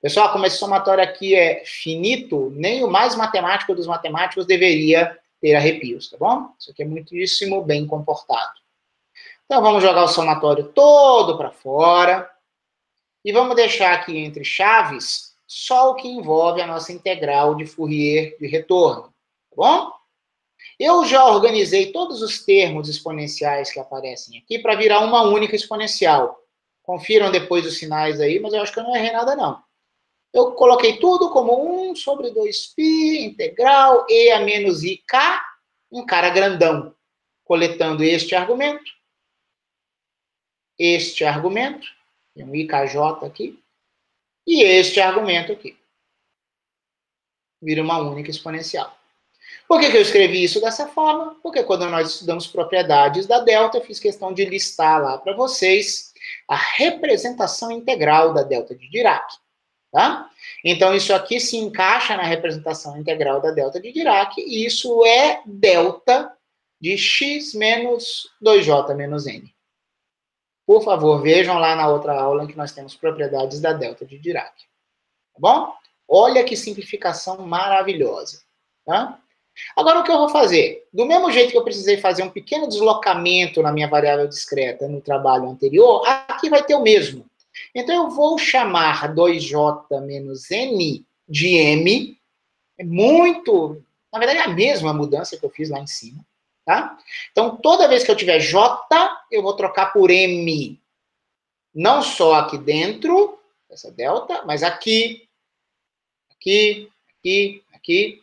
S1: Pessoal, como esse somatório aqui é finito, nem o mais matemático dos matemáticos deveria ter arrepios, tá bom? Isso aqui é muitíssimo bem comportado. Então, vamos jogar o somatório todo para fora. E vamos deixar aqui entre chaves só o que envolve a nossa integral de Fourier de retorno, tá bom? Eu já organizei todos os termos exponenciais que aparecem aqui para virar uma única exponencial. Confiram depois os sinais aí, mas eu acho que eu não errei nada, não. Eu coloquei tudo como 1 sobre 2π, integral, e a menos ik, um cara grandão, coletando este argumento, tem um ikj aqui, e este argumento aqui. Vira uma única exponencial. Por que eu escrevi isso dessa forma? Porque quando nós estudamos propriedades da delta, eu fiz questão de listar lá para vocês a representação integral da delta de Dirac. Tá? Então, isso aqui se encaixa na representação integral da delta de Dirac, e isso é delta de x menos 2j menos n. Por favor, vejam lá na outra aula em que nós temos propriedades da delta de Dirac. Tá bom? Olha que simplificação maravilhosa. Tá? Agora, o que eu vou fazer? Do mesmo jeito que eu precisei fazer um pequeno deslocamento na minha variável discreta no trabalho anterior, aqui vai ter o mesmo. Então, eu vou chamar 2j menos n de m. É muito... Na verdade, é a mesma mudança que eu fiz lá em cima. Tá? Então, toda vez que eu tiver j, eu vou trocar por m. Não só aqui dentro, essa delta, mas aqui, aqui, aqui, aqui.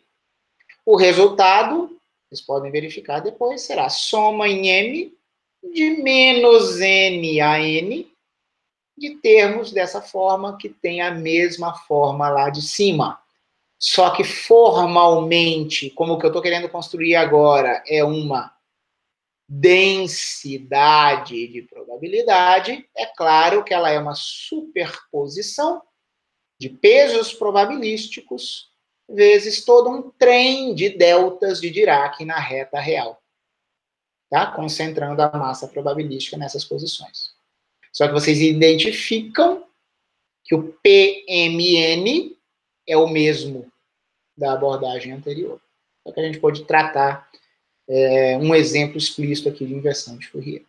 S1: O resultado, vocês podem verificar depois, será soma em m de menos n a n de termos dessa forma que tem a mesma forma lá de cima. Só que formalmente, como o que eu estou querendo construir agora é uma densidade de probabilidade, é claro que ela é uma superposição de pesos probabilísticos vezes todo um trem de deltas de Dirac na reta real, tá? Concentrando a massa probabilística nessas posições. Só que vocês identificam que o PMN é o mesmo da abordagem anterior. Só que a gente pode tratar um exemplo explícito aqui de inversão de Fourier.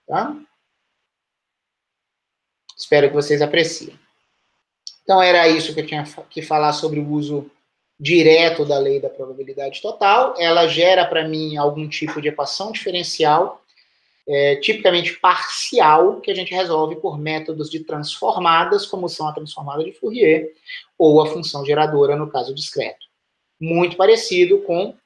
S1: Tá? Espero que vocês apreciem. Então, era isso que eu tinha que falar sobre o uso direto da lei da probabilidade total. Ela gera para mim algum tipo de equação diferencial, tipicamente parcial, que a gente resolve por métodos de transformadas, como são a transformada de Fourier, ou a função geradora, no caso discreto. Muito parecido com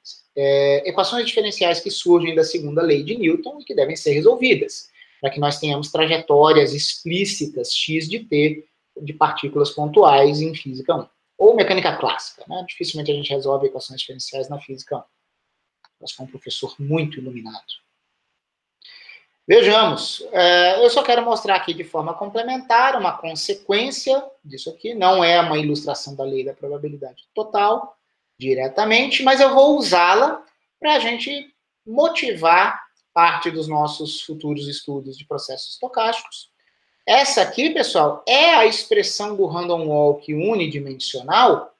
S1: equações diferenciais que surgem da segunda lei de Newton e que devem ser resolvidas, para que nós tenhamos trajetórias explícitas x de t de partículas pontuais em física 1. Ou mecânica clássica, né? Dificilmente a gente resolve equações diferenciais na física 1. Nós somos um professor muito iluminado. Vejamos, eu só quero mostrar aqui de forma complementar uma consequência disso aqui, não é uma ilustração da lei da probabilidade total, diretamente, mas eu vou usá-la para a gente motivar parte dos nossos futuros estudos de processos estocásticos. Essa aqui, pessoal, é a expressão do random walk unidimensional,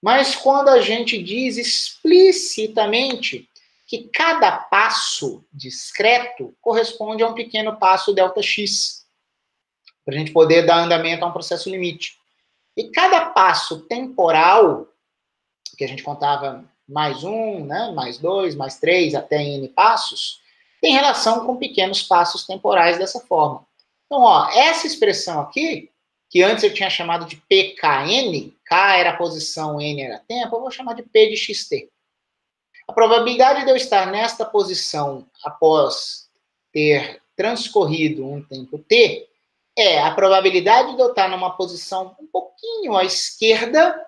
S1: mas quando a gente diz explicitamente que cada passo discreto corresponde a um pequeno passo Δx, para a gente poder dar andamento a um processo limite. E cada passo temporal, que a gente contava mais um, né, mais dois, mais três, até n passos, tem relação com pequenos passos temporais dessa forma. Então, ó, essa expressão aqui, que antes eu tinha chamado de PKN, K era posição, N era tempo, eu vou chamar de P de xt. A probabilidade de eu estar nesta posição após ter transcorrido um tempo t é a probabilidade de eu estar numa posição um pouquinho à esquerda,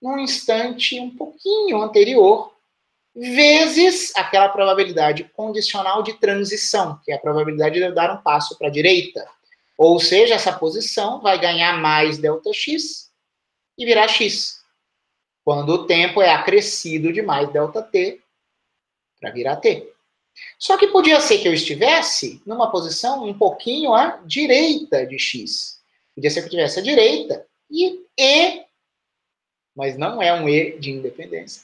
S1: num instante um pouquinho anterior, vezes aquela probabilidade condicional de transição, que é a probabilidade de eu dar um passo para a direita. Ou seja, essa posição vai ganhar mais Δx e virar x, quando o tempo é acrescido de mais Δt para virar t. Só que podia ser que eu estivesse numa posição um pouquinho à direita de x. Podia ser que eu estivesse à direita e, mas não é um e de independência,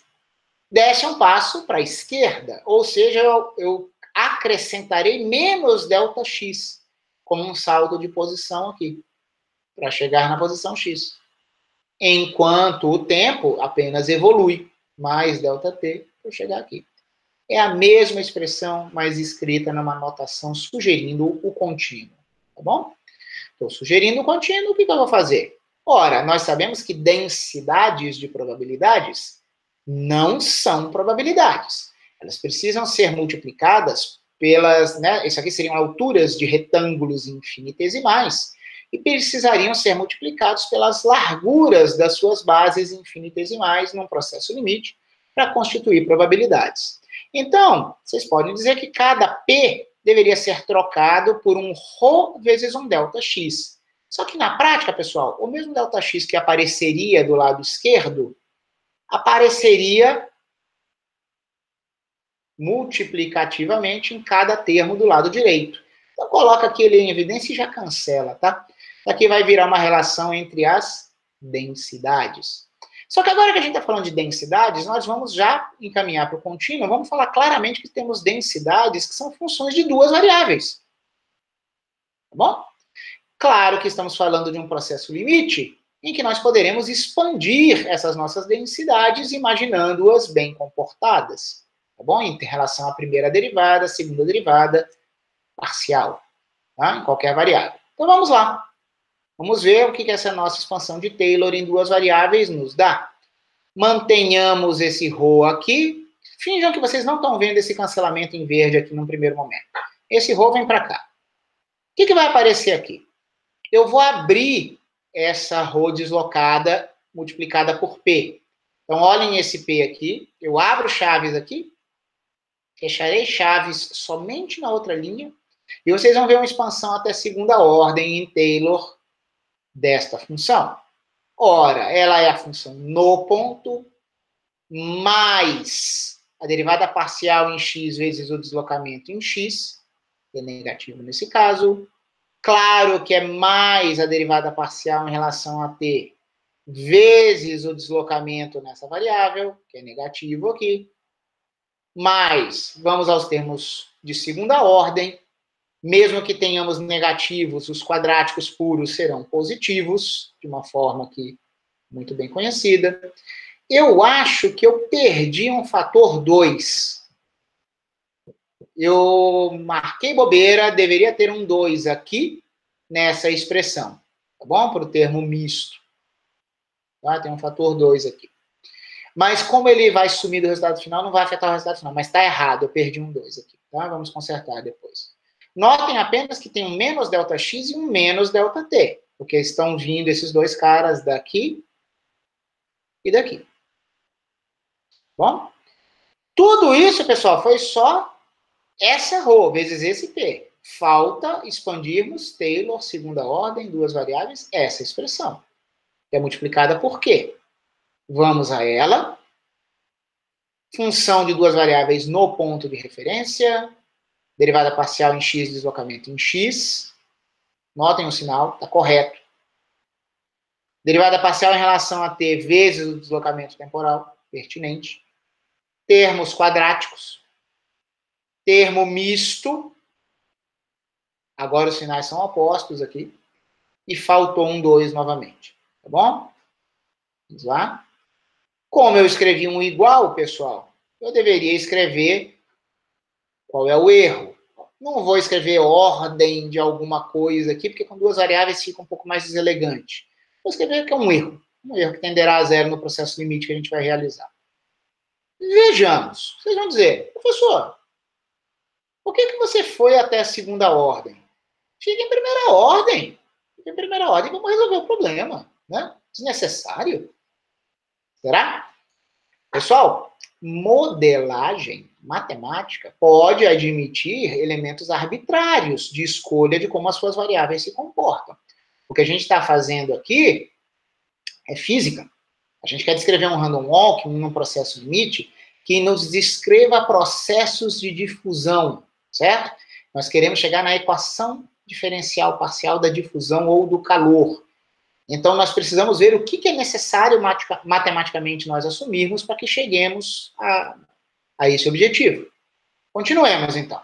S1: desse um passo para a esquerda, ou seja, eu acrescentarei menos Δx, como um salto de posição aqui, para chegar na posição x. Enquanto o tempo apenas evolui, mais Δt para chegar aqui. É a mesma expressão, mas escrita numa notação sugerindo o contínuo, tá bom? Estou sugerindo o contínuo, o que eu vou fazer? Ora, nós sabemos que densidades de probabilidades não são probabilidades. Elas precisam ser multiplicadas pelas, né, isso aqui seriam alturas de retângulos infinitesimais, e precisariam ser multiplicados pelas larguras das suas bases infinitesimais num processo limite para constituir probabilidades. Então, vocês podem dizer que cada P deveria ser trocado por um ρ vezes um Δx. Só que na prática, pessoal, o mesmo Δx que apareceria do lado esquerdo, apareceria multiplicativamente em cada termo do lado direito. Então, coloca aqui ele em evidência e já cancela, tá? Aqui vai virar uma relação entre as densidades. Só que agora que a gente está falando de densidades, nós vamos já encaminhar para o contínuo, vamos falar claramente que temos densidades que são funções de duas variáveis. Tá bom? Claro que estamos falando de um processo limite, em que nós poderemos expandir essas nossas densidades, imaginando-as bem comportadas, tá bom? Em relação à primeira derivada, segunda derivada, parcial, tá? Em qualquer variável. Então vamos lá. Vamos ver o que essa nossa expansão de Taylor em duas variáveis nos dá. Mantenhamos esse ρ aqui. Finjam que vocês não estão vendo esse cancelamento em verde aqui num primeiro momento. Esse ρ vem para cá. O que vai aparecer aqui? Eu vou abrir essa ρ deslocada multiplicada por P. Então, olhem esse P aqui. Eu abro chaves aqui. Fecharei chaves somente na outra linha. E vocês vão ver uma expansão até segunda ordem em Taylor desta função. Ora, ela é a função no ponto mais a derivada parcial em x vezes o deslocamento em x, que é negativo nesse caso. Claro que é mais a derivada parcial em relação a t vezes o deslocamento nessa variável, que é negativo aqui. Mais, vamos aos termos de segunda ordem. Mesmo que tenhamos negativos, os quadráticos puros serão positivos, de uma forma aqui muito bem conhecida. Eu acho que eu perdi um fator 2. Eu marquei bobeira, deveria ter um 2 aqui nessa expressão, tá bom? Para o termo misto. Tá? Tem um fator 2 aqui. Mas como ele vai sumir do resultado final, não vai afetar o resultado final. Mas está errado, eu perdi um 2 aqui. Tá? Vamos consertar depois. Notem apenas que tem um menos ΔX e um menos ΔT, porque estão vindo esses dois caras daqui e daqui. Bom? Tudo isso, pessoal, foi só essa ρ vezes esse P. Falta expandirmos Taylor, segunda ordem, duas variáveis, essa expressão. Que é multiplicada por quê? Vamos a ela. Função de duas variáveis no ponto de referência. Derivada parcial em x, deslocamento em x. Notem o sinal, está correto. Derivada parcial em relação a t vezes o deslocamento temporal, pertinente. Termos quadráticos. Termo misto. Agora os sinais são opostos aqui. E faltou um 2 novamente. Tá bom? Vamos lá. Como eu escrevi um igual, pessoal, eu deveria escrever qual é o erro. Não vou escrever ordem de alguma coisa aqui, porque com duas variáveis fica um pouco mais deselegante. Vou escrever que é um erro que tenderá a zero no processo limite que a gente vai realizar. Vejamos. Vocês vão dizer, professor, por que você foi até a segunda ordem? Fica em primeira ordem. Fica em primeira ordem, vamos resolver o problema. Né? Desnecessário. Será? Pessoal, modelagem matemática pode admitir elementos arbitrários de escolha de como as suas variáveis se comportam. O que a gente está fazendo aqui é física. A gente quer descrever um random walk, um processo limite, que nos descreva processos de difusão, certo? Nós queremos chegar na equação diferencial parcial da difusão ou do calor. Então, nós precisamos ver o que é necessário matematicamente nós assumirmos para que cheguemos a esse objetivo. Continuemos, então.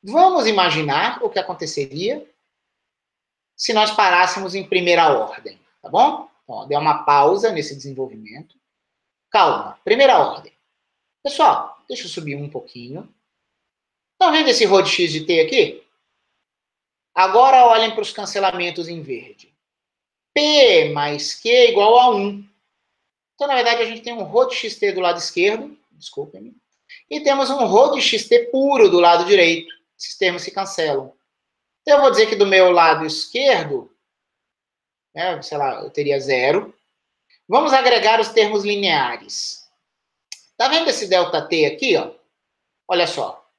S1: Vamos imaginar o que aconteceria se nós parássemos em primeira ordem, tá bom? Então, dê uma pausa nesse desenvolvimento. Calma, primeira ordem. Pessoal, deixa eu subir um pouquinho. Estão vendo esse ρ de x de t aqui? Agora olhem para os cancelamentos em verde. P mais Q é igual a 1. Então, na verdade, a gente tem um ρ de xt do lado esquerdo, desculpem-me, e temos um ρ de xt puro do lado direito. Esses termos se cancelam. Então, eu vou dizer que do meu lado esquerdo, né, sei lá, eu teria 0. Vamos agregar os termos lineares. Tá vendo esse ΔT aqui, ó? Olha só.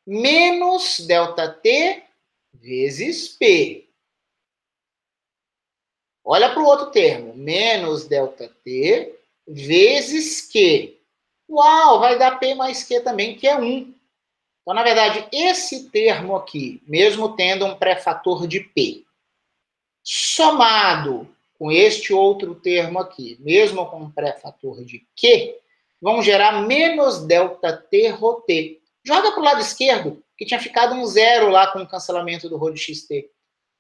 S1: Menos ΔT vezes P. Olha para o outro termo. Menos ΔT vezes Q. Uau, vai dar P mais Q também, que é 1. Então, na verdade, esse termo aqui, mesmo tendo um pré-fator de P, somado com este outro termo aqui, mesmo com um pré-fator de Q, vão gerar menos ΔT rho T. Joga para o lado esquerdo, que tinha ficado um zero lá com o cancelamento do rho de xt.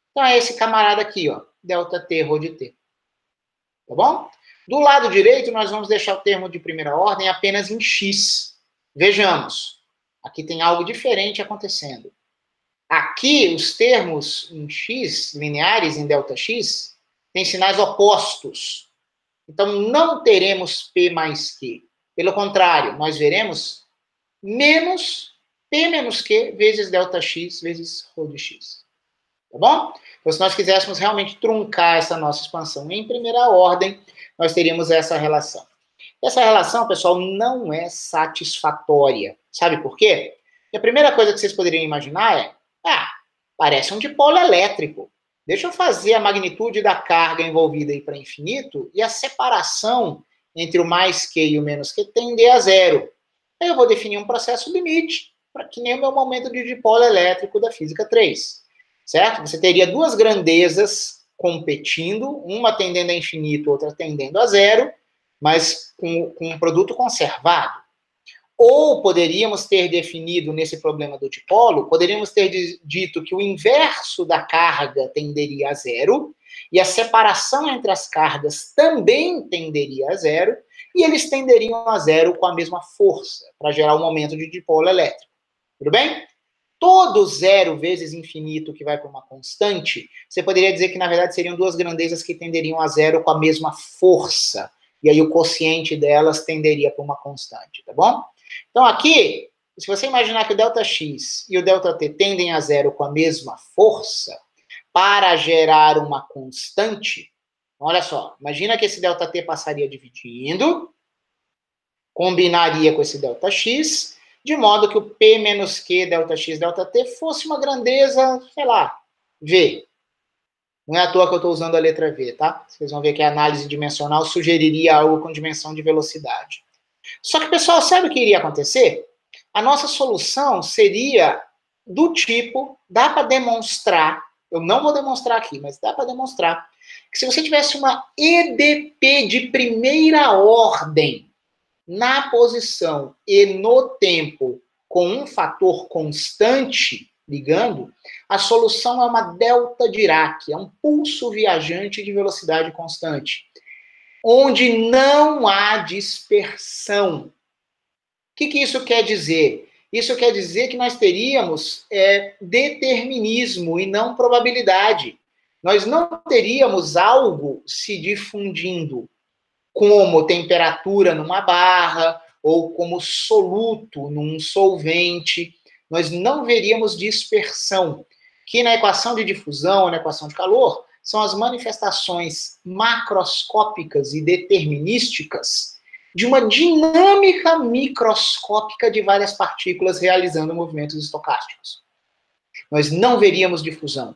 S1: Então é esse camarada aqui, ó, ΔT rho de T. Tá bom? Do lado direito, nós vamos deixar o termo de primeira ordem apenas em x. Vejamos, aqui tem algo diferente acontecendo. Aqui, os termos em x, lineares em ΔX, têm sinais opostos. Então, não teremos P mais Q. Pelo contrário, nós veremos menos P menos Q vezes ΔX vezes rho de x. Tá bom? Então, se nós quiséssemos realmente truncar essa nossa expansão em primeira ordem, nós teríamos essa relação. Essa relação, pessoal, não é satisfatória. Sabe por quê? E a primeira coisa que vocês poderiam imaginar é, parece um dipolo elétrico. Deixa eu fazer a magnitude da carga envolvida aí para infinito e a separação entre o mais Q e o menos Q tender a zero. Aí eu vou definir um processo limite, para que nem o meu momento de dipolo elétrico da física 3. Certo? Você teria duas grandezas competindo, uma tendendo a infinito, outra tendendo a zero, mas com um produto conservado. Ou poderíamos ter definido nesse problema do dipolo, poderíamos ter dito que o inverso da carga tenderia a zero, e a separação entre as cargas também tenderia a zero, e eles tenderiam a zero com a mesma força, para gerar um momento de dipolo elétrico. Tudo bem? Todo zero vezes infinito que vai para uma constante, você poderia dizer que, na verdade, seriam duas grandezas que tenderiam a zero com a mesma força. E aí o quociente delas tenderia para uma constante, tá bom? Então aqui, se você imaginar que o ΔX e o ΔT tendem a zero com a mesma força, para gerar uma constante, olha só, imagina que esse ΔT passaria dividindo, combinaria com esse ΔX, de modo que o P menos Q, ΔX, ΔT fosse uma grandeza, sei lá, V. Não é à toa que eu estou usando a letra V, tá? Vocês vão ver que a análise dimensional sugeriria algo com dimensão de velocidade. Só que, pessoal, sabe o que iria acontecer? A nossa solução seria do tipo, dá para demonstrar, eu não vou demonstrar aqui, mas dá para demonstrar, que se você tivesse uma EDP de primeira ordem na posição e no tempo com um fator constante ligando, a solução é uma delta Dirac, é um pulso viajante de velocidade constante, onde não há dispersão. O que isso quer dizer? Isso quer dizer que nós teríamos determinismo e não probabilidade. Nós não teríamos algo se difundindo como temperatura numa barra ou como soluto num solvente. Nós não veríamos dispersão, que na equação de difusão, na equação de calor, são as manifestações macroscópicas e determinísticas de uma dinâmica microscópica de várias partículas realizando movimentos estocásticos. Nós não veríamos difusão.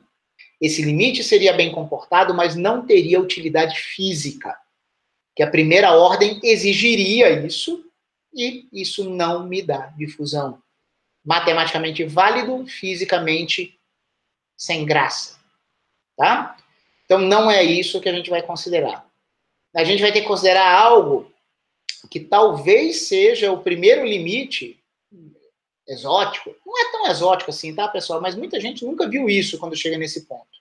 S1: Esse limite seria bem comportado, mas não teria utilidade física, que a primeira ordem exigiria isso, e isso não me dá difusão. Matematicamente válido, fisicamente sem graça. Tá? Então não é isso que a gente vai considerar. A gente vai ter que considerar algo que talvez seja o primeiro limite exótico. Não é tão exótico assim, tá, pessoal? Mas muita gente nunca viu isso quando chega nesse ponto.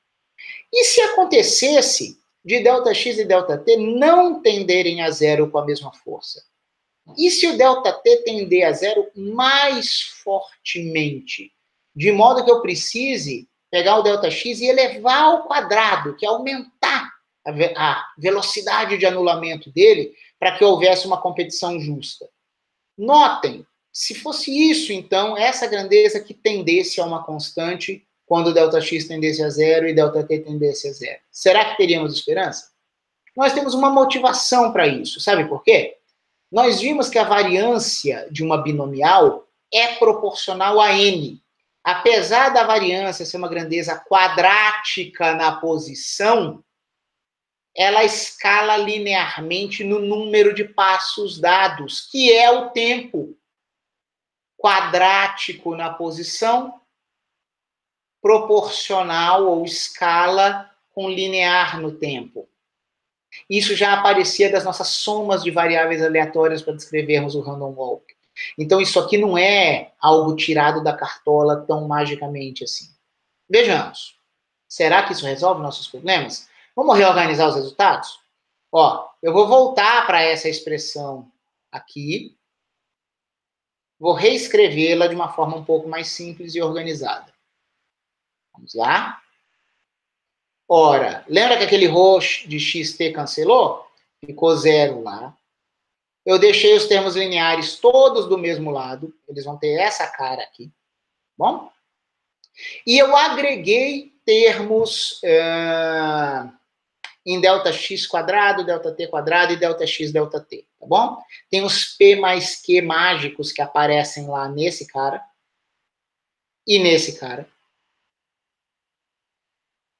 S1: E se acontecesse de ΔX e ΔT não tenderem a zero com a mesma força? E se o ΔT tender a zero mais fortemente? De modo que eu precise pegar o ΔX e elevar ao quadrado, que é aumentar a velocidade de anulamento dele, para que houvesse uma competição justa. Notem, se fosse isso, então, essa grandeza que tendesse a uma constante, quando o ΔX tendesse a zero e ΔT tendesse a zero. Será que teríamos esperança? Nós temos uma motivação para isso. Sabe por quê? Nós vimos que a variância de uma binomial é proporcional a n. Apesar da variância ser uma grandeza quadrática na posição, ela escala linearmente no número de passos dados, que é o tempo. quadrático na posição, proporcional ou escala com linear no tempo. Isso já aparecia das nossas somas de variáveis aleatórias para descrevermos o random walk. Então, isso aqui não é algo tirado da cartola tão magicamente assim. Vejamos. Será que isso resolve nossos problemas? Vamos reorganizar os resultados? Ó, eu vou voltar para essa expressão aqui. Vou reescrevê-la de uma forma um pouco mais simples e organizada. Vamos lá. Ora, lembra que aquele ρ de xt cancelou? Ficou zero lá. Eu deixei os termos lineares todos do mesmo lado. Eles vão ter essa cara aqui. Bom? E eu agreguei termos em ΔX quadrado, ΔT quadrado e ΔX, ΔT. Tá bom? Tem os P mais Q mágicos que aparecem lá nesse cara. E nesse cara.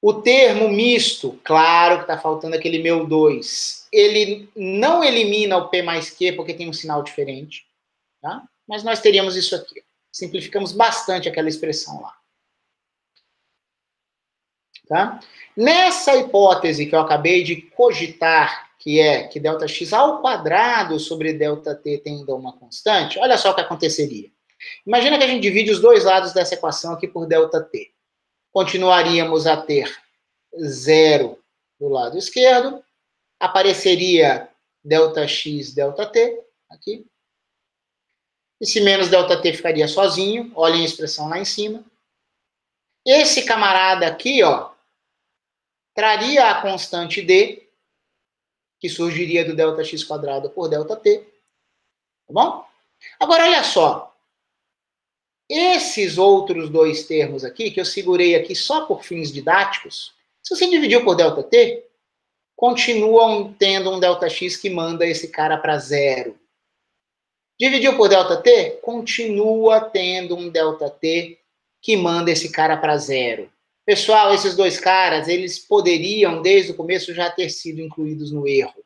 S1: O termo misto, claro que está faltando aquele meu 2. Ele não elimina o P mais Q porque tem um sinal diferente. Tá? Mas nós teríamos isso aqui. Simplificamos bastante aquela expressão lá. Tá? Nessa hipótese que eu acabei de cogitar, que é que ΔX ao quadrado sobre ΔT tenda uma constante, olha só o que aconteceria. Imagina que a gente divide os dois lados dessa equação aqui por ΔT. Continuaríamos a ter zero do lado esquerdo, apareceria ΔX, ΔT, aqui. Esse menos ΔT ficaria sozinho, olhem a expressão lá em cima. Esse camarada aqui, ó, traria a constante D, que surgiria do ΔX quadrado por ΔT. Tá bom? Agora, olha só. Esses outros dois termos aqui, que eu segurei aqui só por fins didáticos, se você dividiu por ΔT, continuam tendo um ΔX que manda esse cara para zero. Dividiu por ΔT, continua tendo um ΔT que manda esse cara para zero. Pessoal, esses dois caras, eles poderiam, desde o começo, já ter sido incluídos no erro.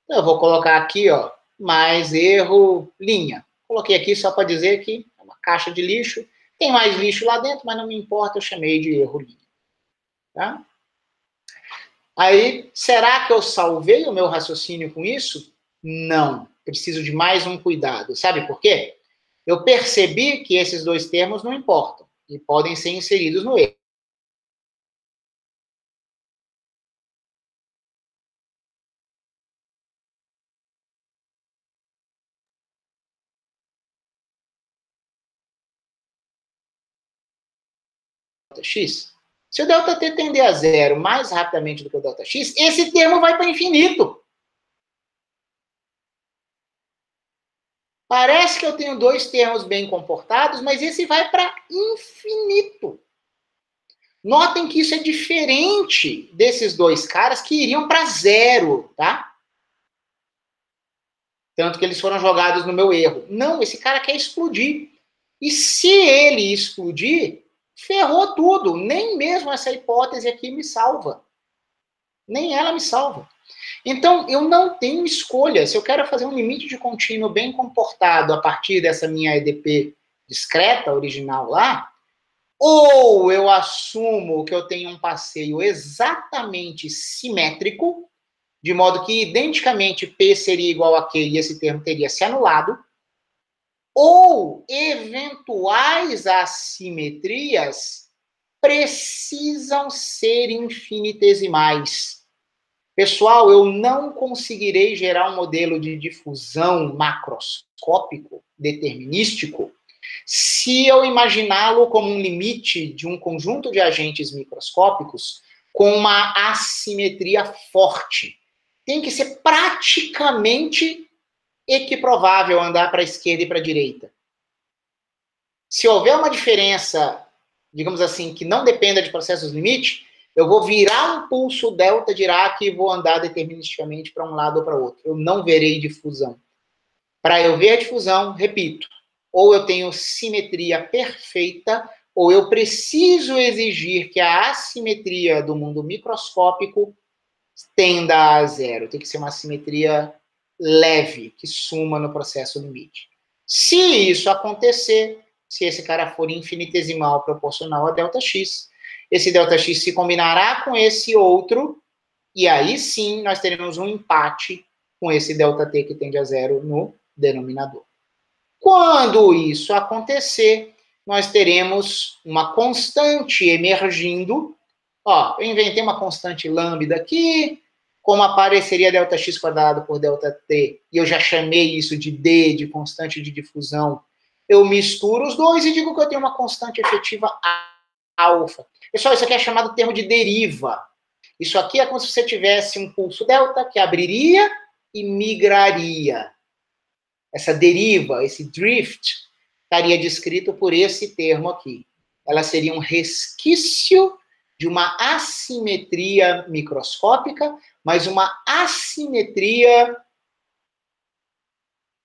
S1: Então, eu vou colocar aqui, ó, mais erro, linha. Coloquei aqui só para dizer que é uma caixa de lixo. Tem mais lixo lá dentro, mas não me importa, eu chamei de erro, linha. Tá? Aí, será que eu salvei o meu raciocínio com isso? Não. Preciso de mais um cuidado. Sabe por quê? Eu percebi que esses dois termos não importam e podem ser inseridos no erro. X. Se o ΔT tender a zero mais rapidamente do que o ΔX, esse termo vai para infinito. Parece que eu tenho dois termos bem comportados, mas esse vai para infinito. Notem que isso é diferente desses dois caras que iriam para zero, tá? Tanto que eles foram jogados no meu erro. Não, esse cara quer explodir. E se ele explodir, ferrou tudo. Nem mesmo essa hipótese aqui me salva. Nem ela me salva. Então, eu não tenho escolha. Se eu quero fazer um limite de contínuo bem comportado a partir dessa minha EDP discreta, original lá, ou eu assumo que eu tenho um passeio exatamente simétrico, de modo que, identicamente, P seria igual a Q e esse termo teria se anulado, ou eventuais assimetrias precisam ser infinitesimais. Pessoal, eu não conseguirei gerar um modelo de difusão macroscópico, determinístico, se eu imaginá-lo como um limite de um conjunto de agentes microscópicos com uma assimetria forte. Tem que ser praticamente equiprovável andar para a esquerda e para a direita. Se houver uma diferença, digamos assim, que não dependa de processos limite, eu vou virar um pulso delta Dirac e vou andar deterministicamente para um lado ou para outro. Eu não verei difusão. Para eu ver a difusão, repito, ou eu tenho simetria perfeita, ou eu preciso exigir que a assimetria do mundo microscópico tenda a zero. Tem que ser uma simetria leve, que suma no processo limite. Se isso acontecer, se esse cara for infinitesimal proporcional a ΔX, esse ΔX se combinará com esse outro, e aí sim nós teremos um empate com esse ΔT que tende a zero no denominador. Quando isso acontecer, nós teremos uma constante emergindo. Ó, eu inventei uma constante lambda aqui, como apareceria ΔX quadrado por ΔT, e eu já chamei isso de D, de constante de difusão, eu misturo os dois e digo que eu tenho uma constante efetiva alfa. Pessoal, isso aqui é chamado termo de deriva. Isso aqui é como se você tivesse um pulso delta que abriria e migraria. Essa deriva, esse drift, estaria descrito por esse termo aqui. Ela seria um resquício de uma assimetria microscópica, mas uma assimetria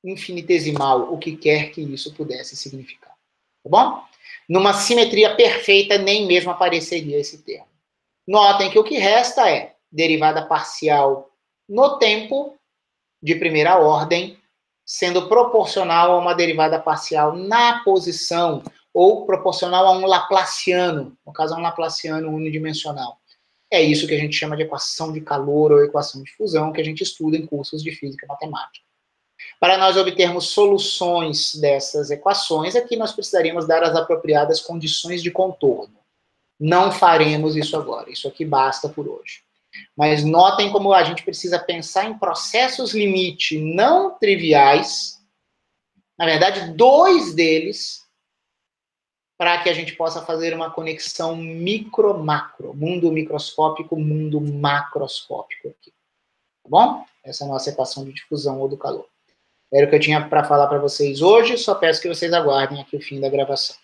S1: infinitesimal, o que quer que isso pudesse significar. Tá bom? Numa simetria perfeita, nem mesmo apareceria esse termo. Notem que o que resta é derivada parcial no tempo, de primeira ordem, sendo proporcional a uma derivada parcial na posição, ou proporcional a um laplaciano, no caso, a um laplaciano unidimensional. É isso que a gente chama de equação de calor ou equação de fusão, que a gente estuda em cursos de física e matemática. Para nós obtermos soluções dessas equações, aqui nós precisaríamos dar as apropriadas condições de contorno. Não faremos isso agora, isso aqui basta por hoje. Mas notem como a gente precisa pensar em processos limite não triviais, na verdade, dois deles, para que a gente possa fazer uma conexão micro-macro, mundo microscópico, mundo macroscópico aqui. Tá bom? Essa é a nossa equação de difusão ou do calor. Era o que eu tinha para falar para vocês hoje, só peço que vocês aguardem aqui o fim da gravação.